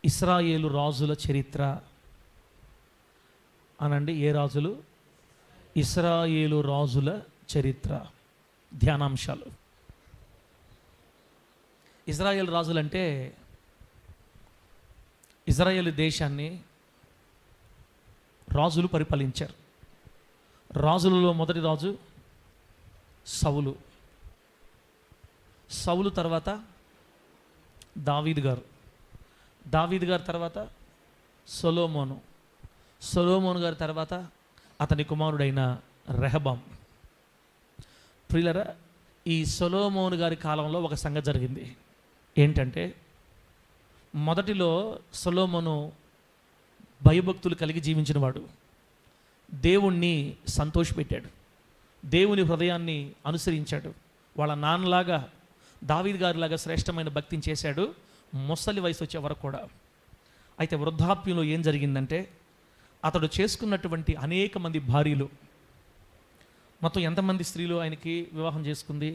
ఇశ్రాయేలు రాజుల చరిత్ర అనండి. ఏ రాజులు? ఇశ్రాయేలు రాజుల చరిత్ర. ధ్యానాంశాలు. ఇశ్రాయేలు రాజులు అంటే ఇశ్రాయేలు దేశాన్ని రాజులు పరిపాలించారు. రాజులలో మొదటి రాజు సౌలు. సౌలు తర్వాత దావీదు గారు. దావీదు గారి తర్వాత సొలొమోను. సొలొమోను గారి తర్వాత అతని కుమారుడైన రెహబాం. ప్రియులరా, ఈ సొలొమోను గారి కాలంలో ఒక సంగతి జరిగింది. ఏంటంటే, మొదటిలో సొలొమోను భయభక్తులు కలిగి జీవించిన వాడు. దేవుణ్ణి సంతోషపెట్టాడు, దేవుని హృదయాన్ని అనుసరించాడు. వాళ్ళ నాన్నలాగా దావీదు గారిలాగా శ్రేష్టమైన భక్తిని చేశాడు ముసలి వయసు వచ్చే వరకు కూడా. అయితే వృద్ధాప్యంలో ఏం జరిగిందంటే, అతడు చేసుకున్నటువంటి అనేక మంది భార్యలు, మొత్తం ఎంతమంది స్త్రీలు ఆయనకి వివాహం చేసుకుంది?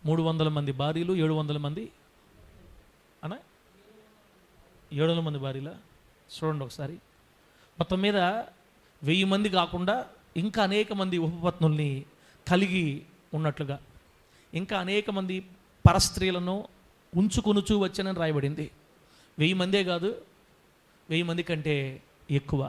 300 మంది భార్యలు, 700 మంది అనా 700 మంది భార్యలా? చూడండి ఒకసారి. మొత్తం మీద 1000 మంది కాకుండా ఇంకా అనేక మంది ఉపపత్నుల్ని కలిగి ఉన్నట్లుగా, ఇంకా అనేక మంది పరస్త్రీలను ఉంచుకొనుచూ వచ్చానని రాయబడింది. 1000 మందే కాదు, 1000 మంది కంటే ఎక్కువ.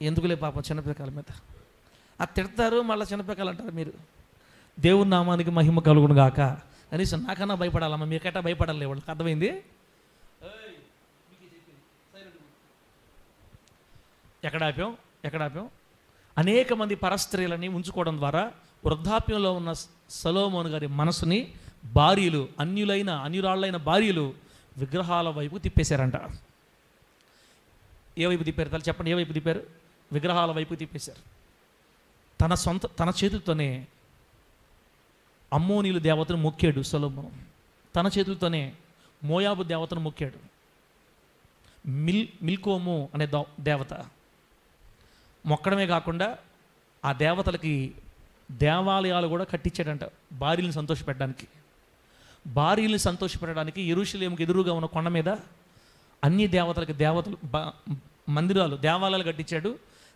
ఎందుకులే పాపం చిన్నపిల్లకాయల మీద అది తిడతారు, మళ్ళీ చిన్నపిల్లకాయలు అంటారు. మీరు దేవుని నామానికి మహిమ కలుగును గాక. కనీసం నాకన్నా భయపడాలమ్మా, మీకట్టా భయపడాలి. వాళ్ళకి అర్థమైంది. ఎక్కడ ఆపాం? అనేక మంది పరస్త్రీలని ఉంచుకోవడం ద్వారా వృద్ధాప్యంలో ఉన్న సొలొమోను గారి మనసుని భార్యలు, అన్యురాళ్ళైన భార్యలు విగ్రహాల వైపు తిప్పేశారంట. ఏ వైపు తిప్పారు? చెప్పండి, ఏ వైపు తిప్పారు? విగ్రహాల వైపు తిప్పేశారు. తన చేతులతోనే అమ్మోనీలు దేవతను మొక్కాడు సొలొమోను. తన చేతులతోనే మోయాబు దేవతను మొక్కాడు. మిల్కోము అనే దేవత మొక్కడమే కాకుండా ఆ దేవతలకి దేవాలయాలు కూడా కట్టించాడంట, భార్యలను సంతోషపెట్టడానికి. భార్యలను సంతోషపెట్టడానికి యెరూషలేముకి ఎదురుగా ఉన్న కొండ మీద అన్ని దేవతలకి మందిరాలు, దేవాలయాలు కట్టించాడు.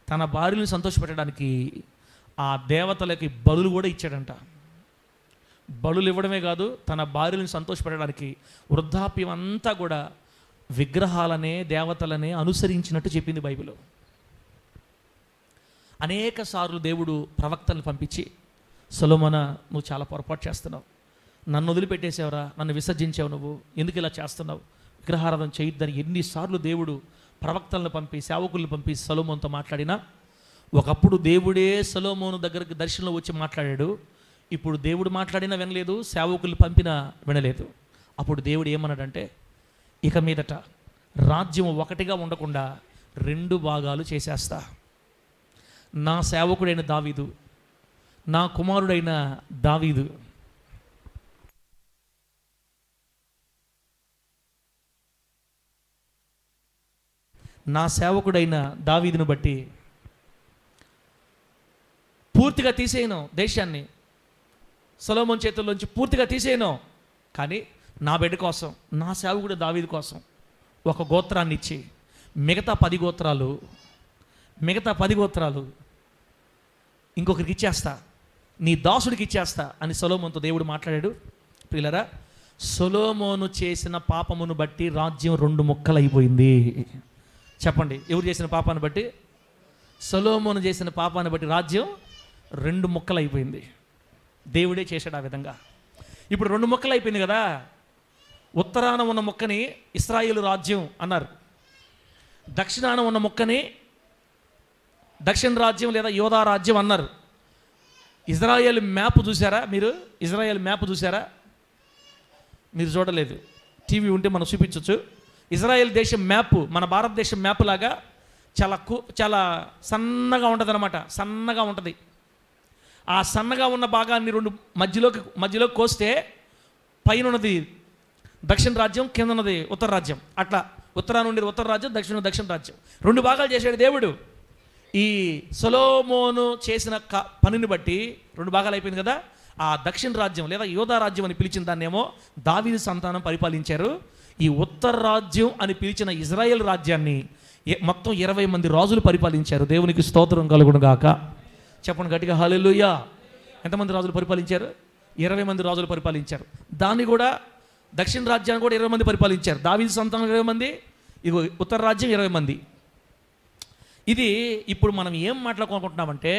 తన భార్యలను సంతోషపెట్టడానికి ఆ దేవతలకి బలులు కూడా ఇచ్చాడంట. బలులు ఇవ్వడమే కాదు, తన భార్యలను సంతోషపెట్టడానికి వృద్ధాప్యం అంతా కూడా విగ్రహాలనే, దేవతలనే అనుసరించినట్టు చెప్పింది బైబిల్. అనేక సార్లు దేవుడు ప్రవక్తలను పంపించి, సొలొమోనా, నువ్వు చాలా పొరపాటు చేస్తున్నావు, నన్ను వదిలిపెట్టేసావురా, నన్ను విసర్జించావు, నువ్వు ఎందుకు ఇలా చేస్తున్నావు, విగ్రహారాధన చేయొద్దని ఎన్నిసార్లు దేవుడు ప్రవక్తలను పంపి, సేవకులను పంపి సొలొమోనుతో మాట్లాడినా, ఒకప్పుడు దేవుడే సొలొమోను దగ్గరకు దర్శనంలో వచ్చి మాట్లాడాడు. ఇప్పుడు దేవుడు మాట్లాడినా వినలేదు, సేవకులు పంపినా వినలేదు. అప్పుడు దేవుడు ఏమన్నాడంటే, ఇక మీదట రాజ్యం ఒకటిగా ఉండకుండా 2 భాగాలు చేసేస్తా. నా సేవకుడైన దావీదు, నా కుమారుడైన దావీదు నా సేవకుడైన దావీదును బట్టి పూర్తిగా తీసేయను, దేశాన్ని సొలొమోను చేతుల్లోంచి పూర్తిగా తీసేయను. కానీ నా బిడ్డ కోసం, నా సేవకుడు దావీదు కోసం ఒక గోత్రాన్ని ఇచ్చి మిగతా 10 గోత్రాలు ఇంకొకరికి ఇచ్చేస్తా, నీ దాసుడికి ఇచ్చేస్తా అని సొలొమోనుతో దేవుడు మాట్లాడాడు. ప్రియులరా, సొలొమోను చేసిన పాపమును బట్టి రాజ్యం 2 ముక్కలైపోయింది. చెప్పండి, ఎవరు చేసిన పాపాన్ని బట్టి? సొలొమోను చేసిన పాపాన్ని బట్టి రాజ్యం 2 ముక్కలైపోయింది. దేవుడే చేశాడు ఆ విధంగా. ఇప్పుడు 2 ముక్కలు అయిపోయింది కదా. ఉత్తరాన ఉన్న ముక్కని ఇశ్రాయేలు రాజ్యం అన్నారు, దక్షిణాన ఉన్న ముక్కని దక్షిణ రాజ్యం లేదా యోధా రాజ్యం అన్నారు. ఇజ్రాయెల్ మ్యాప్ చూసారా మీరు? ఇజ్రాయెల్ మ్యాప్ చూసారా? మీరు చూడలేదు, టీవీ ఉంటే మనం చూపించవచ్చు. ఇజ్రాయెల్ దేశం మ్యాప్ మన భారతదేశం మ్యాప్ లాగా చాలా సన్నగా ఉంటుంది అనమాట. సన్నగా ఉంటుంది. ఆ సన్నగా ఉన్న భాగాన్ని రెండు మధ్యలోకి కోస్తే పైన ఉన్నది దక్షిణ రాజ్యం, కింద ఉన్నది ఉత్తర రాజ్యం. అట్లా ఉత్తరాన ఉండేది ఉత్తర రాజ్యం, దక్షిణ రాజ్యం. రెండు భాగాలు చేశాడు దేవుడు. ఈ సొలొమోను చేసిన పనిని బట్టి రెండు భాగాలు అయిపోయింది కదా. ఆ దక్షిణ రాజ్యం లేదా యోధా రాజ్యం అని పిలిచిన దాన్నేమో దావీదు సంతానం పరిపాలించారు. ఈ ఉత్తర రాజ్యం అని పిలిచిన ఇజ్రాయెల్ రాజ్యాన్ని మొత్తం 20 మంది రాజులు పరిపాలించారు. దేవునికి స్తోత్రం కలుగును గాక. చెప్పండి గట్టిగా హల్లెలూయా. ఎంతమంది రాజులు పరిపాలించారు? 20 మంది రాజులు పరిపాలించారు. దాన్ని కూడా దక్షిణ రాజ్యాన్ని కూడా 20 మంది పరిపాలించారు. దావీదు సంతానం 20 మంది, ఇగో ఉత్తర రాజ్యం 20 మంది. ఇది ఇప్పుడు మనం ఏం మాట్లాడుకుంటున్నామంటే,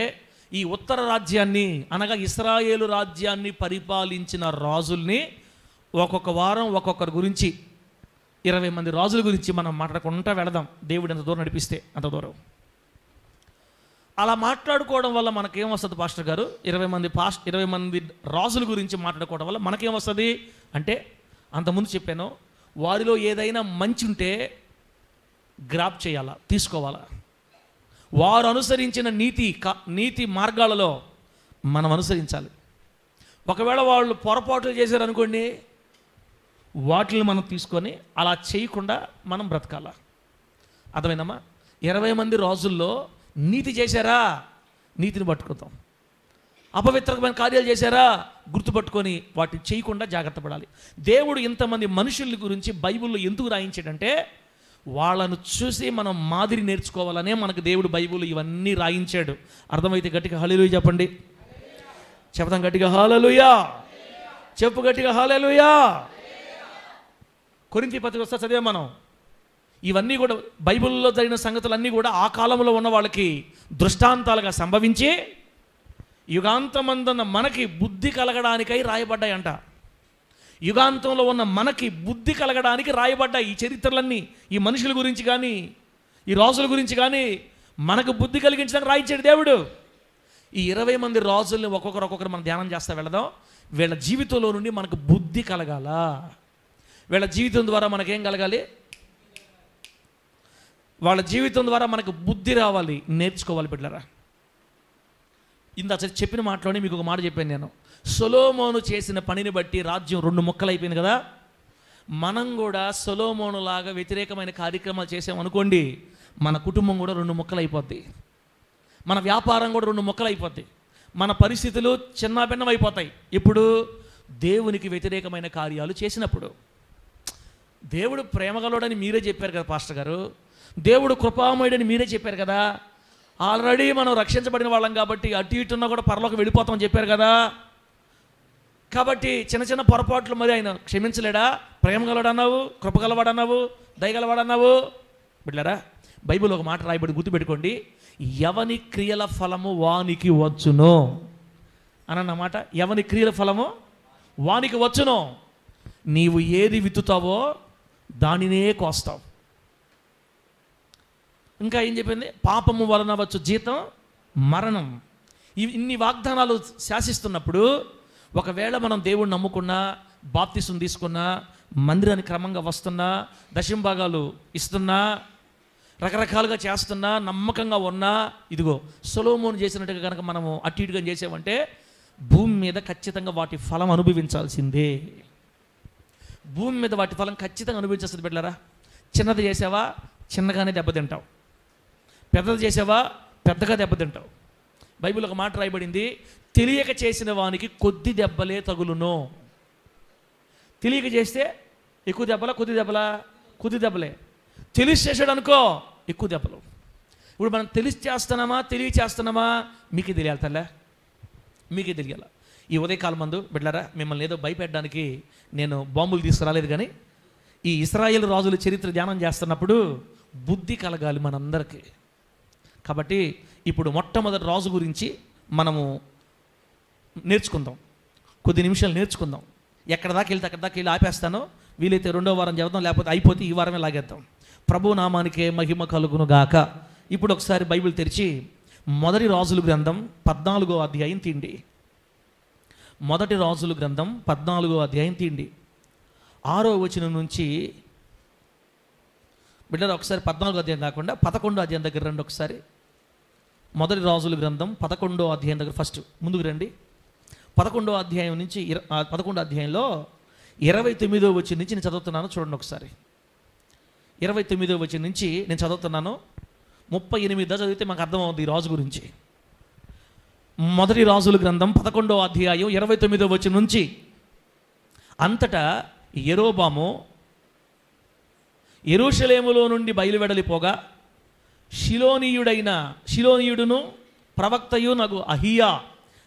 ఈ ఉత్తర రాజ్యాన్ని అనగా ఇశ్రాయేలు రాజ్యాన్ని పరిపాలించిన రాజుల్ని ఒక్కొక్క వారం ఒక్కొక్కరి గురించి 20 మంది రాజుల గురించి మనం మాట్లాడుకుంటూ వెళదాం. దేవుడు ఎంత దూరం నడిపిస్తే అంత దూరం. అలా మాట్లాడుకోవడం వల్ల మనకేం వస్తుంది పాస్టర్ గారు? 20 మంది రాజుల గురించి మాట్లాడుకోవడం వల్ల మనకేం వస్తుంది అంటే, అంతకుముందు చెప్పాను, వారిలో ఏదైనా మంచి ఉంటే గ్రాప్ చేయాలా, తీసుకోవాలా. వారు అనుసరించిన నీతి మార్గాలలో మనం అనుసరించాలి. ఒకవేళ వాళ్ళు పొరపాట్లు చేశారనుకోండి, వాటిని మనం తీసుకొని అలా చేయకుండా మనం బ్రతకాల. అర్థమైందమ్మా? 20 మంది రాజుల్లో నీతి చేశారా, నీతిని పట్టుకుందాం. అపవిత్రమైన కార్యాలు చేశారా, గుర్తుపట్టుకొని వాటిని చేయకుండా జాగ్రత్త పడాలి. దేవుడు ఇంతమంది మనుషుల గురించి బైబిల్లో ఎందుకు రాయించాడంటే, వాళ్ళను చూసి మనం మాదిరి నేర్చుకోవాలనే మనకు దేవుడు బైబిల్ ఇవన్నీ రాయించాడు. అర్థమైతే గట్టిగా హల్లెలూయా చెప్పండి. చెప్తాం గట్టిగా హల్లెలూయా. చెప్పు గట్టిగా హల్లెలూయా. కొరింథీ పత్రిక వస్తే చదివే మనం ఇవన్నీ కూడా బైబిల్లో జరిగిన సంగతులన్నీ కూడా ఆ కాలంలో ఉన్న వాళ్ళకి దృష్టాంతాలుగా సంభవించి యుగాంతమందున్న మనకి బుద్ధి కలగడానికై రాయబడ్డాయంట. యుగాంతంలో ఉన్న మనకి బుద్ధి కలగడానికి రాయబడ్డాయి ఈ చరిత్రలన్నీ. ఈ మనుషుల గురించి కానీ, ఈ రాజుల గురించి కానీ మనకు బుద్ధి కలిగించడానికి రాయించాడు దేవుడు. ఈ 20 మంది రాజుల్ని ఒక్కొక్కరు మనం ధ్యానం చేస్తా వెళదాం. వీళ్ళ జీవితంలో నుండి మనకు బుద్ధి కలగాల. వీళ్ళ జీవితం ద్వారా మనకేం కలగాలి? వాళ్ళ జీవితం ద్వారా మనకు బుద్ధి రావాలి, నేర్చుకోవాలి బిడ్డలారా. ఇందా చెప్పిన మాటలోనే మీకు ఒక మాట చెప్పాను నేను. సొలొమోను చేసిన పనిని బట్టి రాజ్యం 2 ముక్కలు అయిపోయింది కదా. మనం కూడా సొలొమోను లాగా వ్యతిరేకమైన కార్యక్రమాలు చేసామనుకోండి, మన కుటుంబం కూడా 2 ముక్కలు అయిపోద్ది. మన వ్యాపారం కూడా 2 ముక్కలు అయిపోద్ది. మన పరిస్థితులు చిన్నాభిన్నం అయిపోతాయి. ఇప్పుడు దేవునికి వ్యతిరేకమైన కార్యాలు చేసినప్పుడు. దేవుడు ప్రేమగలడని మీరే చెప్పారు కదా పాస్టర్ గారు. దేవుడు కృపామయుడని మీరే చెప్పారు కదా. ఆల్రెడీ మనం రక్షించబడిన వాళ్ళం కాబట్టి అటు ఇటున్నా కూడా పరలోకి వెళ్ళిపోతామని చెప్పారు కదా. కాబట్టి చిన్న చిన్న పొరపాట్లు మరి ఆయన క్షమించలేడా? ప్రేమగలవాడు అన్నావు, కృపగలవాడు అన్నావు, దయగలవాడు అన్నావు. బిడ్డలారా, బైబిల్ ఒక మాట రాయబడి గుర్తుపెట్టుకోండి. ఎవని క్రియల ఫలము వానికి వచ్చును అని అన్నమాట. ఎవని క్రియల ఫలము వానికి వచ్చును. నీవు ఏది విత్తుతావో దానినే కోస్తావు. ఇంకా ఏం చెప్పింది? పాపము వలన వచ్చు జీతం మరణం. ఇన్ని వాగ్దానాలు శాసిస్తున్నప్పుడు ఒకవేళ మనం దేవుడిని నమ్ముకున్నా, బాప్తిసం తీసుకున్నా, మందిరానికి క్రమంగా వస్తున్నా, దశంభాగాలు ఇస్తున్నా, రకరకాలుగా చేస్తున్నా, నమ్మకంగా ఉన్నా, ఇదిగో సొలొమోను చేసినట్టుగా కనుక మనము అటు ఇటుగా చేసామంటే భూమి మీద ఖచ్చితంగా వాటి ఫలం అనుభవించాల్సిందే. భూమి మీద వాటి ఫలం ఖచ్చితంగా అనుభవించాల్సింది బిడ్డలారా. చిన్నది చేసావా, చిన్నగానే దెబ్బతింటావు. పెద్దది చేసావా, పెద్దగా దెబ్బతింటావు. బైబిల్ ఒక మాట రాయబడింది, తెలియక చేసిన వానికి కొద్ది దెబ్బలే తగులును. తెలియక చేస్తే ఎక్కువ దెబ్బలా, కొద్ది దెబ్బలే. తెలిసి చేసాడు అనుకో, ఎక్కువ దెబ్బలు. ఇప్పుడు మనం తెలిసి చేస్తున్నామా, తెలియచేస్తున్నామా, మీకే తెలియాలి తల్లే, మీకే తెలియాలి. ఈ ఉదయకాలం మందు బిడ్డలారా, మిమ్మల్ని ఏదో భయపెట్టడానికి నేను బాంబులు తీసుకురాలేదు, కానీ ఈ ఇశ్రాయేలు రాజుల చరిత్ర ధ్యానం చేస్తున్నప్పుడు బుద్ధి కలగాలి మనందరికీ. కాబట్టి ఇప్పుడు మొట్టమొదటి రాజు గురించి మనము నేర్చుకుందాం. కొద్ది నిమిషాలు నేర్చుకుందాం. ఎక్కడ దాకా వెళ్తే అక్కడ దాకా వెళ్ళి ఆపేస్తాను. వీలైతే 2వ వారం చదువుతాం, లేకపోతే అయిపోతే ఈ వారమే లాగేద్దాం. ప్రభు నామానికే మహిమ కలుగును గాక. ఇప్పుడు ఒకసారి బైబిల్ తెరిచి మొదటి రాజుల గ్రంథం 14వ అధ్యాయం తీయండి. మొదటి రాజుల గ్రంథం 14వ అధ్యాయం తీయండి. 6వ వచనం నుంచి బిడ్డలు ఒకసారి 14వ అధ్యాయం కాకుండా 11వ అధ్యాయం దగ్గర రండి. ఒకసారి మొదటి రాజుల గ్రంథం 11వ అధ్యాయం దగ్గర ఫస్ట్ ముందుకు రండి. 11వ అధ్యాయం నుంచి 11వ అధ్యాయంలో 29వ వచనం నుంచి నేను చదువుతున్నాను, చూడండి ఒకసారి. 29వ వచనం నుంచి నేను చదువుతున్నాను. 38 చదివితే మాకు అర్థమవుతుంది ఈ రాజు గురించి. మొదటి రాజుల గ్రంథం 11వ అధ్యాయం 29వ వచనం నుంచి. అంతటా యెరోబాము యెరూషలేములో నుండి బయలువెడలిపోగా షిలోనీయుడును ప్రవక్తయు నగు అహియా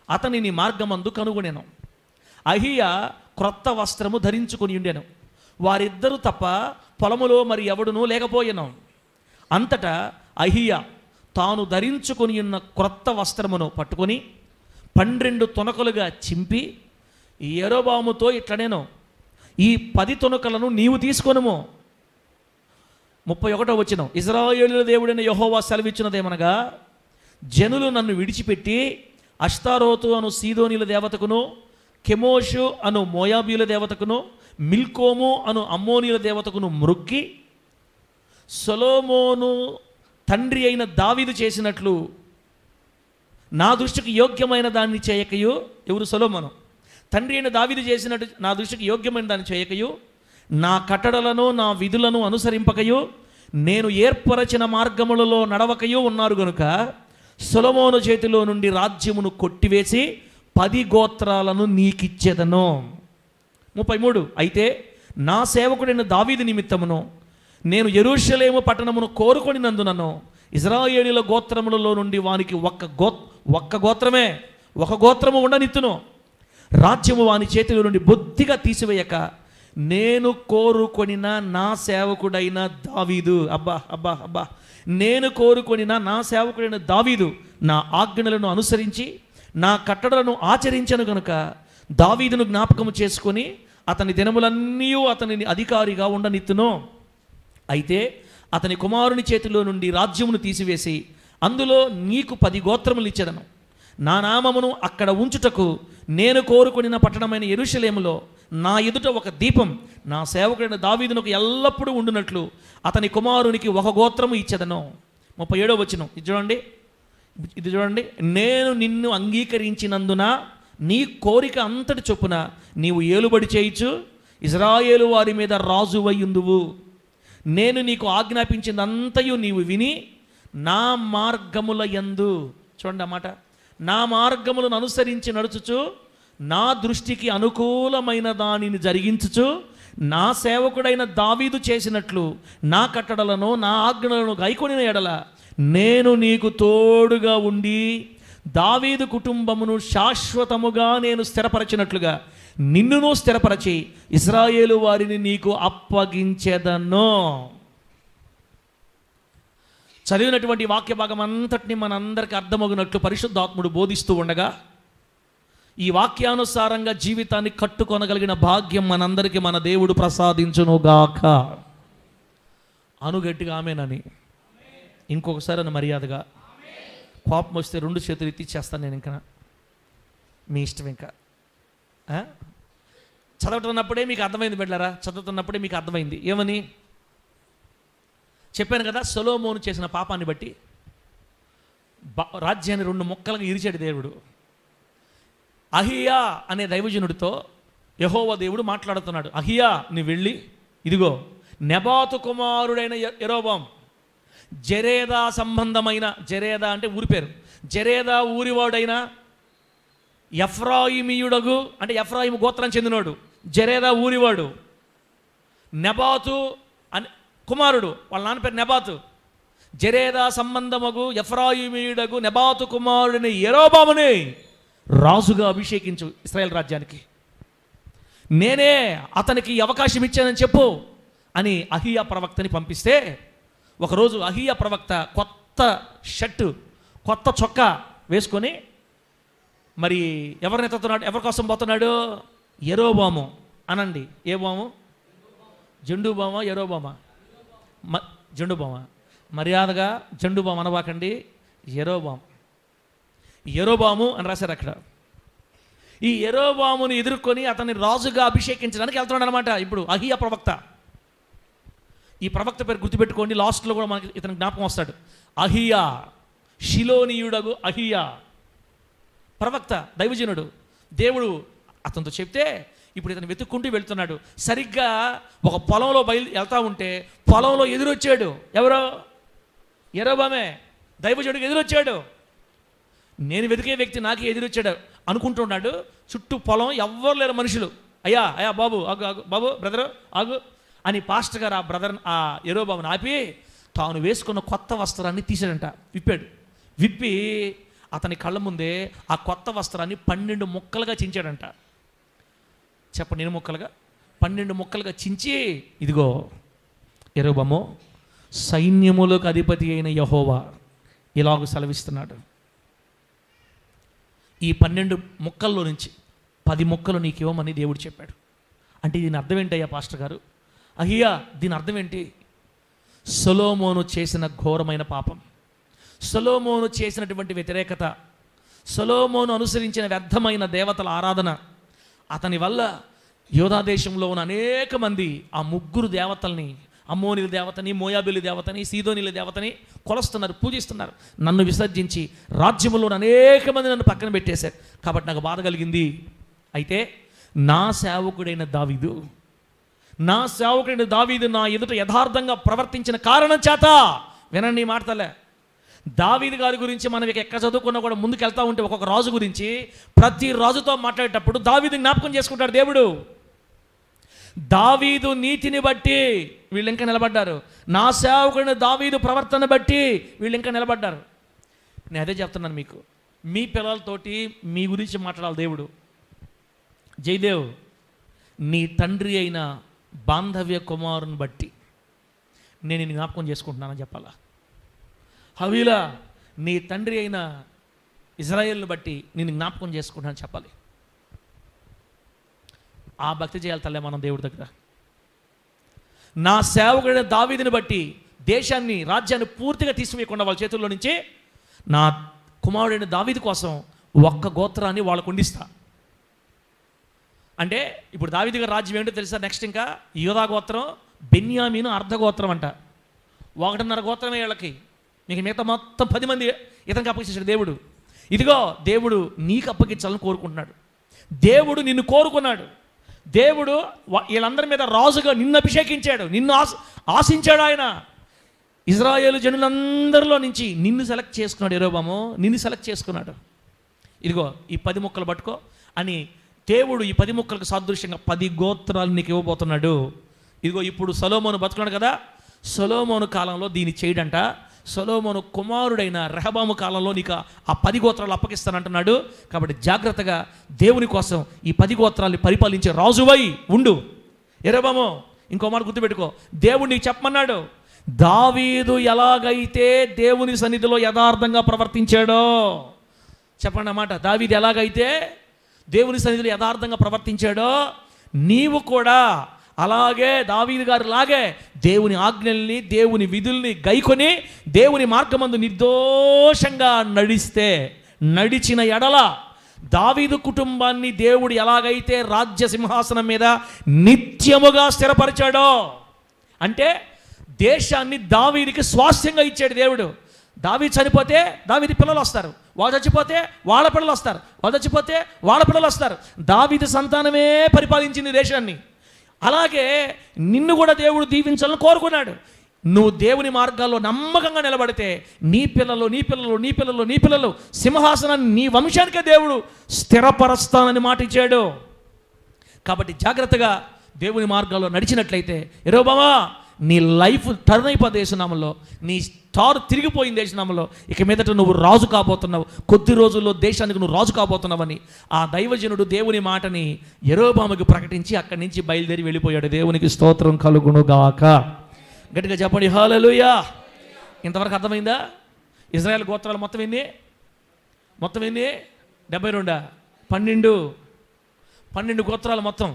అతనిని మార్గమందు కనుగొనెను. అహియా క్రొత్త వస్త్రము ధరించుకొని ఉండెను. వారిద్దరూ తప్ప పొలములో మరి ఎవడునూ లేకపోయెను. అంతటా అహియా తాను ధరించుకొని ఉన్న క్రొత్త వస్త్రమును పట్టుకొని 12 తునకలుగా చింపి యెరోబాముతో ఇట్లనేను, ఈ 10 తునకలను నీవు తీసుకొనుము. 31వ వచనం, ఇశ్రాయేలు దేవుడైన యెహోవా సెలవిచ్చినదేమనగా, జనులు నన్ను విడిచిపెట్టి అష్తారోతు అను సీదోనీల దేవతకును, కెమోషు అను మోయాబీల దేవతకును, మిల్కోము అను అమ్మోనీల దేవతకును మ్రొక్కి సొలొమోను తండ్రి అయిన దావీదు చేసినట్లు నా దృష్టికి యోగ్యమైన దాన్ని చేయకయు. ఎవరు? సొలొమోను. తండ్రి అయిన దావీదు చేసినట్టు నా దృష్టికి యోగ్యమైన దాన్ని చేయకయు, నా కట్టడలను నా విధులను అనుసరింపకయు, నేను ఏర్పరచిన మార్గములలో నడవకయు ఉన్నారు గనుక సొలొమోను చేతిలో నుండి రాజ్యమును కొట్టివేసి 10 గోత్రాలను నీకిచ్చేదను. 33, అయితే నా సేవకుడైన దావీదు నిమిత్తమును నేను యెరూషలేము పట్టణమును కోరుకొనినందునను ఇశ్రాయేలీయుల గోత్రములలో నుండి వానికి ఒక్క గోత్రము ఉండనిత్తును. రాజ్యము వాని చేతిలో నుండి బొత్తిగా తీసివేయక నేను కోరుకొనిన నా సేవకుడైన దావీదు, నేను కోరుకొనిన నా సేవకుడైన దావీదు నా ఆజ్ఞలను అనుసరించి నా కట్టడలను ఆచరించను గనుక దావీదును జ్ఞాపకము చేసుకొని అతని దినములన్నీ అతనిని అధికారిగా ఉండనిత్తును. అయితే అతని కుమారుని చేతిలో నుండి రాజ్యమును తీసివేసి అందులో నీకు 10 గోత్రములు ఇచ్చెదను. నా నామమును అక్కడ ఉంచుటకు నేను కోరుకొనిన పట్టణమైన యెరూషలేములో నా ఎదుట ఒక దీపం నా సేవకుడైన దావీదునకు ఎల్లప్పుడూ ఉండునట్లు అతని కుమారునికి 1 గోత్రము ఇచ్చెదను. 37వ వచనం ఇది చూడండి. నేను నిన్ను అంగీకరించినందున నీ కోరిక అంతటి చొప్పున నీవు ఏలుబడి చేయించు ఇశ్రాయేలు వారి మీద రాజువయ్యుందువు. నేను నీకు ఆజ్ఞాపించిందంతయు నీవు విని నా మార్గముల యందు, చూడండి అన్నమాట, నా మార్గములను అనుసరించి నడుచుచు నా దృష్టికి అనుకూలమైన దానిని జరిగించుచు నా సేవకుడైన దావీదు చేసినట్లు నా కట్టడలను నా ఆజ్ఞలను గైకొనిన ఎడల నేను నీకు తోడుగా ఉండి దావీదు కుటుంబమును శాశ్వతముగా నేను స్థిరపరచినట్లుగా నిన్నును స్థిరపరచి ఇశ్రాయేలు వారిని నీకు అప్పగించెదను. చదివినటువంటి వాక్య భాగం అంతటిని మనందరికీ అర్థమగినట్లు పరిశుద్ధాత్ముడు బోధిస్తూ ఉండగా ఈ వాక్యానుసారంగా జీవితాన్ని కట్టుకొనగలిగిన భాగ్యం మనందరికీ మన దేవుడు ప్రసాదించునుగాక. అనుగట్టిగా ఆమేనని ఇంకొకసారి అని మర్యాదగా కోపం వస్తే 2 చేతులు ఎత్తిచ్చేస్తాను నేను. ఇంకా మీ ఇష్టం. ఇంకా చదువుతున్నప్పుడే మీకు అర్థమైంది బిడ్డలారా, చదువుతున్నప్పుడే మీకు అర్థమైంది. ఏమని చెప్పాను కదా, సొలొమోను చేసిన పాపాన్ని బట్టి రాజ్యాన్ని 2 ముక్కలుగా ఇరిచాడు దేవుడు. అహియా అనే దైవజనుడితో యెహోవా దేవుడు మాట్లాడుతున్నాడు. అహియా, నీ వెళ్ళి ఇదిగో నెబాతు కుమారుడైన యెరోబాము, జెరేదా సంబంధమైన, జెరేదా అంటే ఊరి పేరు, జెరేదా ఊరివాడైన ఎఫ్రాయిమీయుడగు, అంటే ఎఫ్రాయిము గోత్రం చెందినోడు, జెరేదా ఊరివాడు, నెబాతు అని కుమారుడు, వాళ్ళ నాన్న పేరు నెబాతు, జెరేదా సంబంధమగు ఎఫ్రాయిమీయుడగు నెబాతు కుమారుడిని యెరోబాముని రాజుగా అభిషేకించు ఇశ్రాయేల్ రాజ్యానికి, నేనే అతనికి అవకాశం ఇచ్చానని చెప్పు అని అహియా ప్రవక్తని పంపిస్తే, ఒకరోజు అహియా ప్రవక్త కొత్త షర్టు కొత్త చొక్కా వేసుకొని మరి ఎవరిని ఎత్తుతున్నాడు, ఎవరి కోసం పోతున్నాడు? యెరోబాము అనండి. ఏ బాము? జండు బామా యెరోబామా? జండు బామా. మర్యాదగా జండు బామ అనబాకండి, యెరోబాము. యెరోబాము అని రాశారు అక్కడ. ఈ యెరోబామును ఎదుర్కొని అతన్ని రాజుగా అభిషేకించడానికి వెళ్తున్నాడు అనమాట. ఇప్పుడు అహియా ప్రవక్త, ఈ ప్రవక్త పేరు గుర్తుపెట్టుకోండి, లాస్ట్లో కూడా మనకి ఇతని జ్ఞాపకం వస్తాడు. అహియా, షిలోనీయుడగు అహియా ప్రవక్త, దైవజనుడు. దేవుడు అతనితో చెప్తే ఇప్పుడు ఇతను వెతుక్కుంటూ వెళ్తున్నాడు. సరిగ్గా ఒక పొలంలో వెళ్తూ ఉంటే పొలంలో ఎదురొచ్చాడు. ఎవరో? యెరోబామే, దైవజనుడికి ఎదురొచ్చాడు. నేను వెతికే వ్యక్తి నాకే ఎదురొచ్చాడు అనుకుంటున్నాడు. చుట్టూ పొలం, ఎవ్వరు లేరు మనుషులు. అయ్యా అయ్యా బాబు ఆగు ఆగు, బాబు బ్రదరు ఆగు అని పాస్టర్ గారు ఆ యెరోబామును ఆపి తాను వేసుకున్న కొత్త వస్త్రాన్ని తీసాడంట, విప్పాడు. విప్పి అతని కళ్ళ ముందే ఆ కొత్త వస్త్రాన్ని 12 ముక్కలుగా చించాడంట. చెప్పండి, ఎన్ని ముక్కలుగా? 12 ముక్కలుగా చించి, ఇదిగో యెరోబాము, సైన్యములకు అధిపతి అయిన యెహోవా ఇలాగ సెలవిస్తున్నాడు, ఈ 12 ముక్కల్లో నుంచి 10 ముక్కలు నీకు ఇవ్వమని దేవుడు చెప్పాడు. అంటే దీని అర్థం ఏంటయ్యా పాస్టర్ గారు? అహియా, దీని అర్థం ఏంటి? సొలొమోను చేసిన ఘోరమైన పాపం, సొలొమోను చేసినటువంటి వ్యతిరేకత, సొలొమోను అనుసరించిన వ్యర్థమైన దేవతల ఆరాధన, అతని వల్ల యోధా దేశంలో ఉన్న అనేక మంది ఆ 3 దేవతల్ని, అమ్మోనీల దేవతని, మోయాబీల దేవతని, సీదోనీల దేవతని కొలుస్తున్నారు, పూజిస్తున్నారు. నన్ను విసర్జించి రాజ్యంలో అనేక మంది నన్ను పక్కన పెట్టేశారు. కాబట్టి నాకు బాధ కలిగింది. అయితే నా సేవకుడైన దావీదు నా ఎదుట యథార్థంగా ప్రవర్తించిన కారణం చేత, వినండి ఈ మాటలే, దావీదు గారి గురించి మనం ఎక్కడ చదువుకున్నా కూడా ముందుకు వెళ్తూ ఉంటే ఒక్కొక్క రాజు గురించి ప్రతి రాజుతో మాట్లాడేటప్పుడు దావీదు జ్ఞాపకం చేసుకుంటాడు దేవుడు. దావీదు నీతిని బట్టి వీళ్ళు ఇంకా నిలబడ్డారు, నా సేవకుడిని దావీదు ప్రవర్తన బట్టి వీళ్ళు ఇంకా నిలబడ్డారు. నేను అదే చెప్తున్నాను మీకు, మీ పిల్లలతోటి మీ గురించి మాట్లాడాలి దేవుడు. జయదేవ్, నీ తండ్రి అయిన బాంధవ్య కుమారుని బట్టి నేను నిన్ను జ్ఞాపకం చేసుకుంటున్నానని చెప్పాలా? హవీలా, నీ తండ్రి అయిన ఇజ్రాయేల్ని బట్టి నేను జ్ఞాపకం చేసుకుంటానని చెప్పాలి. ఆ భక్తి చేయాలి తల్లే మనం దేవుడి దగ్గర. నా సేవకుడైన దావీదుని బట్టి దేశాన్ని, రాజ్యాన్ని పూర్తిగా తీసివేయకుండా వాళ్ళ చేతుల్లో నుంచి నా కుమారుడైన దావీదు కోసం ఒక్క గోత్రాన్ని వాళ్ళకు ఉండిస్తా. అంటే ఇప్పుడు దావీదు గారి రాజ్యం ఏంటో తెలుసా? నెక్స్ట్ ఇంకా యూదా గోత్రం, బెన్యామీను అర్ధగోత్రం అంట. 1.5 గోత్రమే వీళ్ళకి, నీకు మిగతా మొత్తం 10 మంది ఇతనికి అప్పగించాడు దేవుడు. ఇదిగో దేవుడు నీకు అప్పగించాలని కోరుకుంటున్నాడు. దేవుడు నిన్ను కోరుకున్నాడు. దేవుడు వీళ్ళందరి మీద రాజుగా నిన్ను అభిషేకించాడు, నిన్ను ఆశించాడు. ఆయన ఇజ్రాయేలు జనులందరిలో నుంచి నిన్ను సెలెక్ట్ చేసుకున్నాడు. యెరోబాము నిన్ను సెలెక్ట్ చేసుకున్నాడు. ఇదిగో ఈ 10 ముక్కలు పట్టుకో అని దేవుడు ఈ 10 ముక్కలకు సాదృశ్యంగా 10 గోత్రాలు నీకు ఇవ్వబోతున్నాడు. ఇదిగో ఇప్పుడు సొలొమోను బతుకున్నాడు కదా, సొలొమోను కాలంలో దీన్ని చేయడంట. సొలొమోను కుమారుడైన రెహబాము కాలంలో నీకు ఆ 10 గోత్రాలు అప్పగిస్తానంటున్నాడు. కాబట్టి జాగ్రత్తగా దేవుని కోసం ఈ 10 గోత్రాలని పరిపాలించే రాజువై ఉండు. యెరోబాము, ఇంకో మాట గుర్తుపెట్టుకో, దేవుడు నీకు చెప్పమన్నాడు, దావీదు ఎలాగైతే దేవుని సన్నిధిలో యథార్థంగా ప్రవర్తించాడో, చెప్పండి అన్నమాట, దావీదు ఎలాగైతే దేవుని సన్నిధిలో యథార్థంగా ప్రవర్తించాడో నీవు కూడా అలాగే దావీదు గారు లాగే దేవుని ఆజ్ఞల్ని, దేవుని విధుల్ని గైకొని దేవుని మార్గమందు నిర్దోషంగా నడిచిన ఎడల దావీదు కుటుంబాన్ని దేవుడు ఎలాగైతే రాజ్య సింహాసనం మీద నిత్యముగా స్థిరపరిచాడో, అంటే దేశాన్ని దావీదుకి స్వాస్థ్యంగా ఇచ్చాడు దేవుడు. దావీదు చనిపోతే దావీదు పిల్లలు వస్తారు, వాళ్ళు చచ్చిపోతే వాళ్ళ పిల్లలు వస్తారు, వాళ్ళు చచ్చిపోతే వాళ్ళ పిల్లలు వస్తారు. దావీదు సంతానమే పరిపాలించింది దేశాన్ని. అలాగే నిన్ను కూడా దేవుడు దీవించాలని కోరుకున్నాడు. నువ్వు దేవుని మార్గాల్లో నమ్మకంగా నిలబడితే నీ పిల్లలు సింహాసనాన్ని నీ వంశానికే దేవుడు స్థిరపరుస్తానని మాట ఇచ్చాడు. కాబట్టి జాగ్రత్తగా దేవుని మార్గాల్లో నడిచినట్లయితే, యెరోబామా నీ లైఫ్ టర్న్ అయిపోతే యేసునామంలో, నీ స్టార్ తిరిగిపోయింది యేసునామంలో, ఇక మీదట నువ్వు రాజు కాబోతున్నావు, కొద్ది రోజుల్లో దేశానికి నువ్వు రాజు కాబోతున్నావని ఆ దైవజనుడు దేవుని మాటని యెరోబాముకి ప్రకటించి అక్కడి నుంచి బయలుదేరి వెళ్ళిపోయాడు. దేవునికి స్తోత్రం కలుగునుగాక. గట్టిగా చెప్పండి హల్లెలూయా. ఇంతవరకు అర్థమైందా? ఇజ్రాయెల్ గోత్రాలు మొత్తం ఎన్ని? 72 12 గోత్రాలు మొత్తం.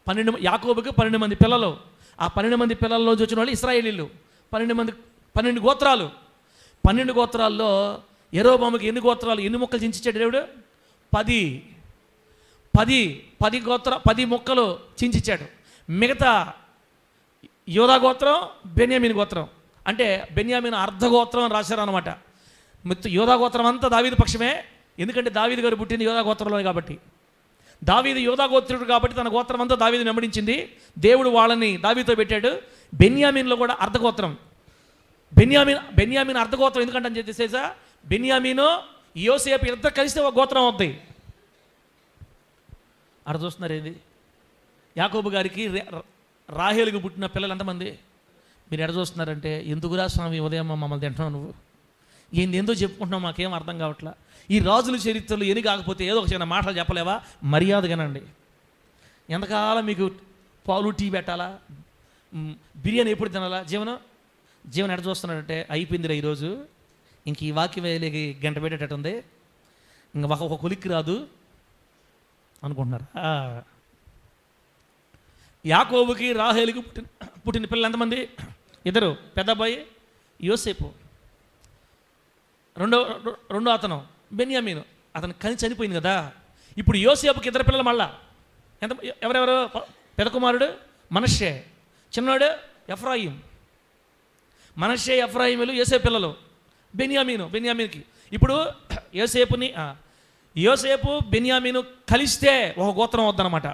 12 యాకోబుకి 12 మంది పిల్లలు. ఆ 12 మంది పిల్లల్లో వచ్చిన వాళ్ళు ఇశ్రాయేలీలు. 12 గోత్రాలు. 12 గోత్రాల్లో యెరోబాముకి ఎన్ని గోత్రాలు, ఎన్ని ముక్కలు చించాడు దేవుడు? 10. 10 ముక్కలు చించిచ్చాడు. మిగతా యోధా గోత్రం, బెన్యామీను గోత్రం, అంటే బెన్యామీను అర్ధగోత్రం అని రాశారు అనమాట. యోధా గోత్రం అంతా దావీదు పక్షమే, ఎందుకంటే దావీదు గారు పుట్టింది యోధా గోత్రంలోనే కాబట్టి. దావీదు యోధా గోత్రుడు కాబట్టి తన గోత్రం అంతా దావీదు వెంబడించింది. దేవుడు వాళ్ళని దావీదుతో పెట్టాడు. బెన్యామీన్లో కూడా అర్ధగోత్రం. బెన్యామీన్ అర్ధగోత్రం ఎందుకంటే అని చెప్పేసా, బెన్యామీను యోసేపు ఇద్దరు కలిస్తే ఒక గోత్రం అవుతాయి. అక్కడ చూస్తున్నారు ఏంది, యాకోబు గారికి రాహేలుకి పుట్టిన పిల్లలు ఎంతమంది? మీరు ఎడ చూస్తున్నారంటే, ఎందుకురా స్వామి ఉదయం మమ్మల్ని తింటున్నావు నువ్వు, ఏందో చెప్పుకుంటున్నావు, మాకేం అర్థం కావట్లా. ఈ రాజుల చరిత్రలు ఎన్ని కాకపోతే ఏదో ఒక చిన్న మాటలు చెప్పలేవా? మర్యాదగానండి. ఎంతకాలం మీకు పాలు టీ పెట్టాలా, బిర్యానీ ఎప్పుడు తినాలా? జీవనం ఎడ చూస్తున్నాడంటే, అయిపోయిందిరా ఈరోజు, ఇంక ఈ వాక్యం వేయలేకి గంట పెట్టేటట్టుంది, ఇంక ఒక కొలిక్కి రాదు అనుకుంటున్నారు. యాకోబుకి రాహేలుకి పుట్టిన పిల్లలు ఎంతమంది? ఇద్దరు. పెద్ద అబ్బాయి యోసేపు, రెండో అతను బెన్యామీను. అతను కని చనిపోయింది కదా. ఇప్పుడు యోసేపుకి ఇద్దరు పిల్లలు మళ్ళా. ఎవరెవరు? పెద్ద కుమారుడు మనష్షే, చిన్నవాడు ఎఫ్రాయిం. మనష్షే, ఎఫ్రాయిములు యోసేపు పిల్లలు. బెన్యామీన్కి ఇప్పుడు యోసేపు బెన్యామీను కలిస్తే ఒక గోత్రం వద్దనమాట.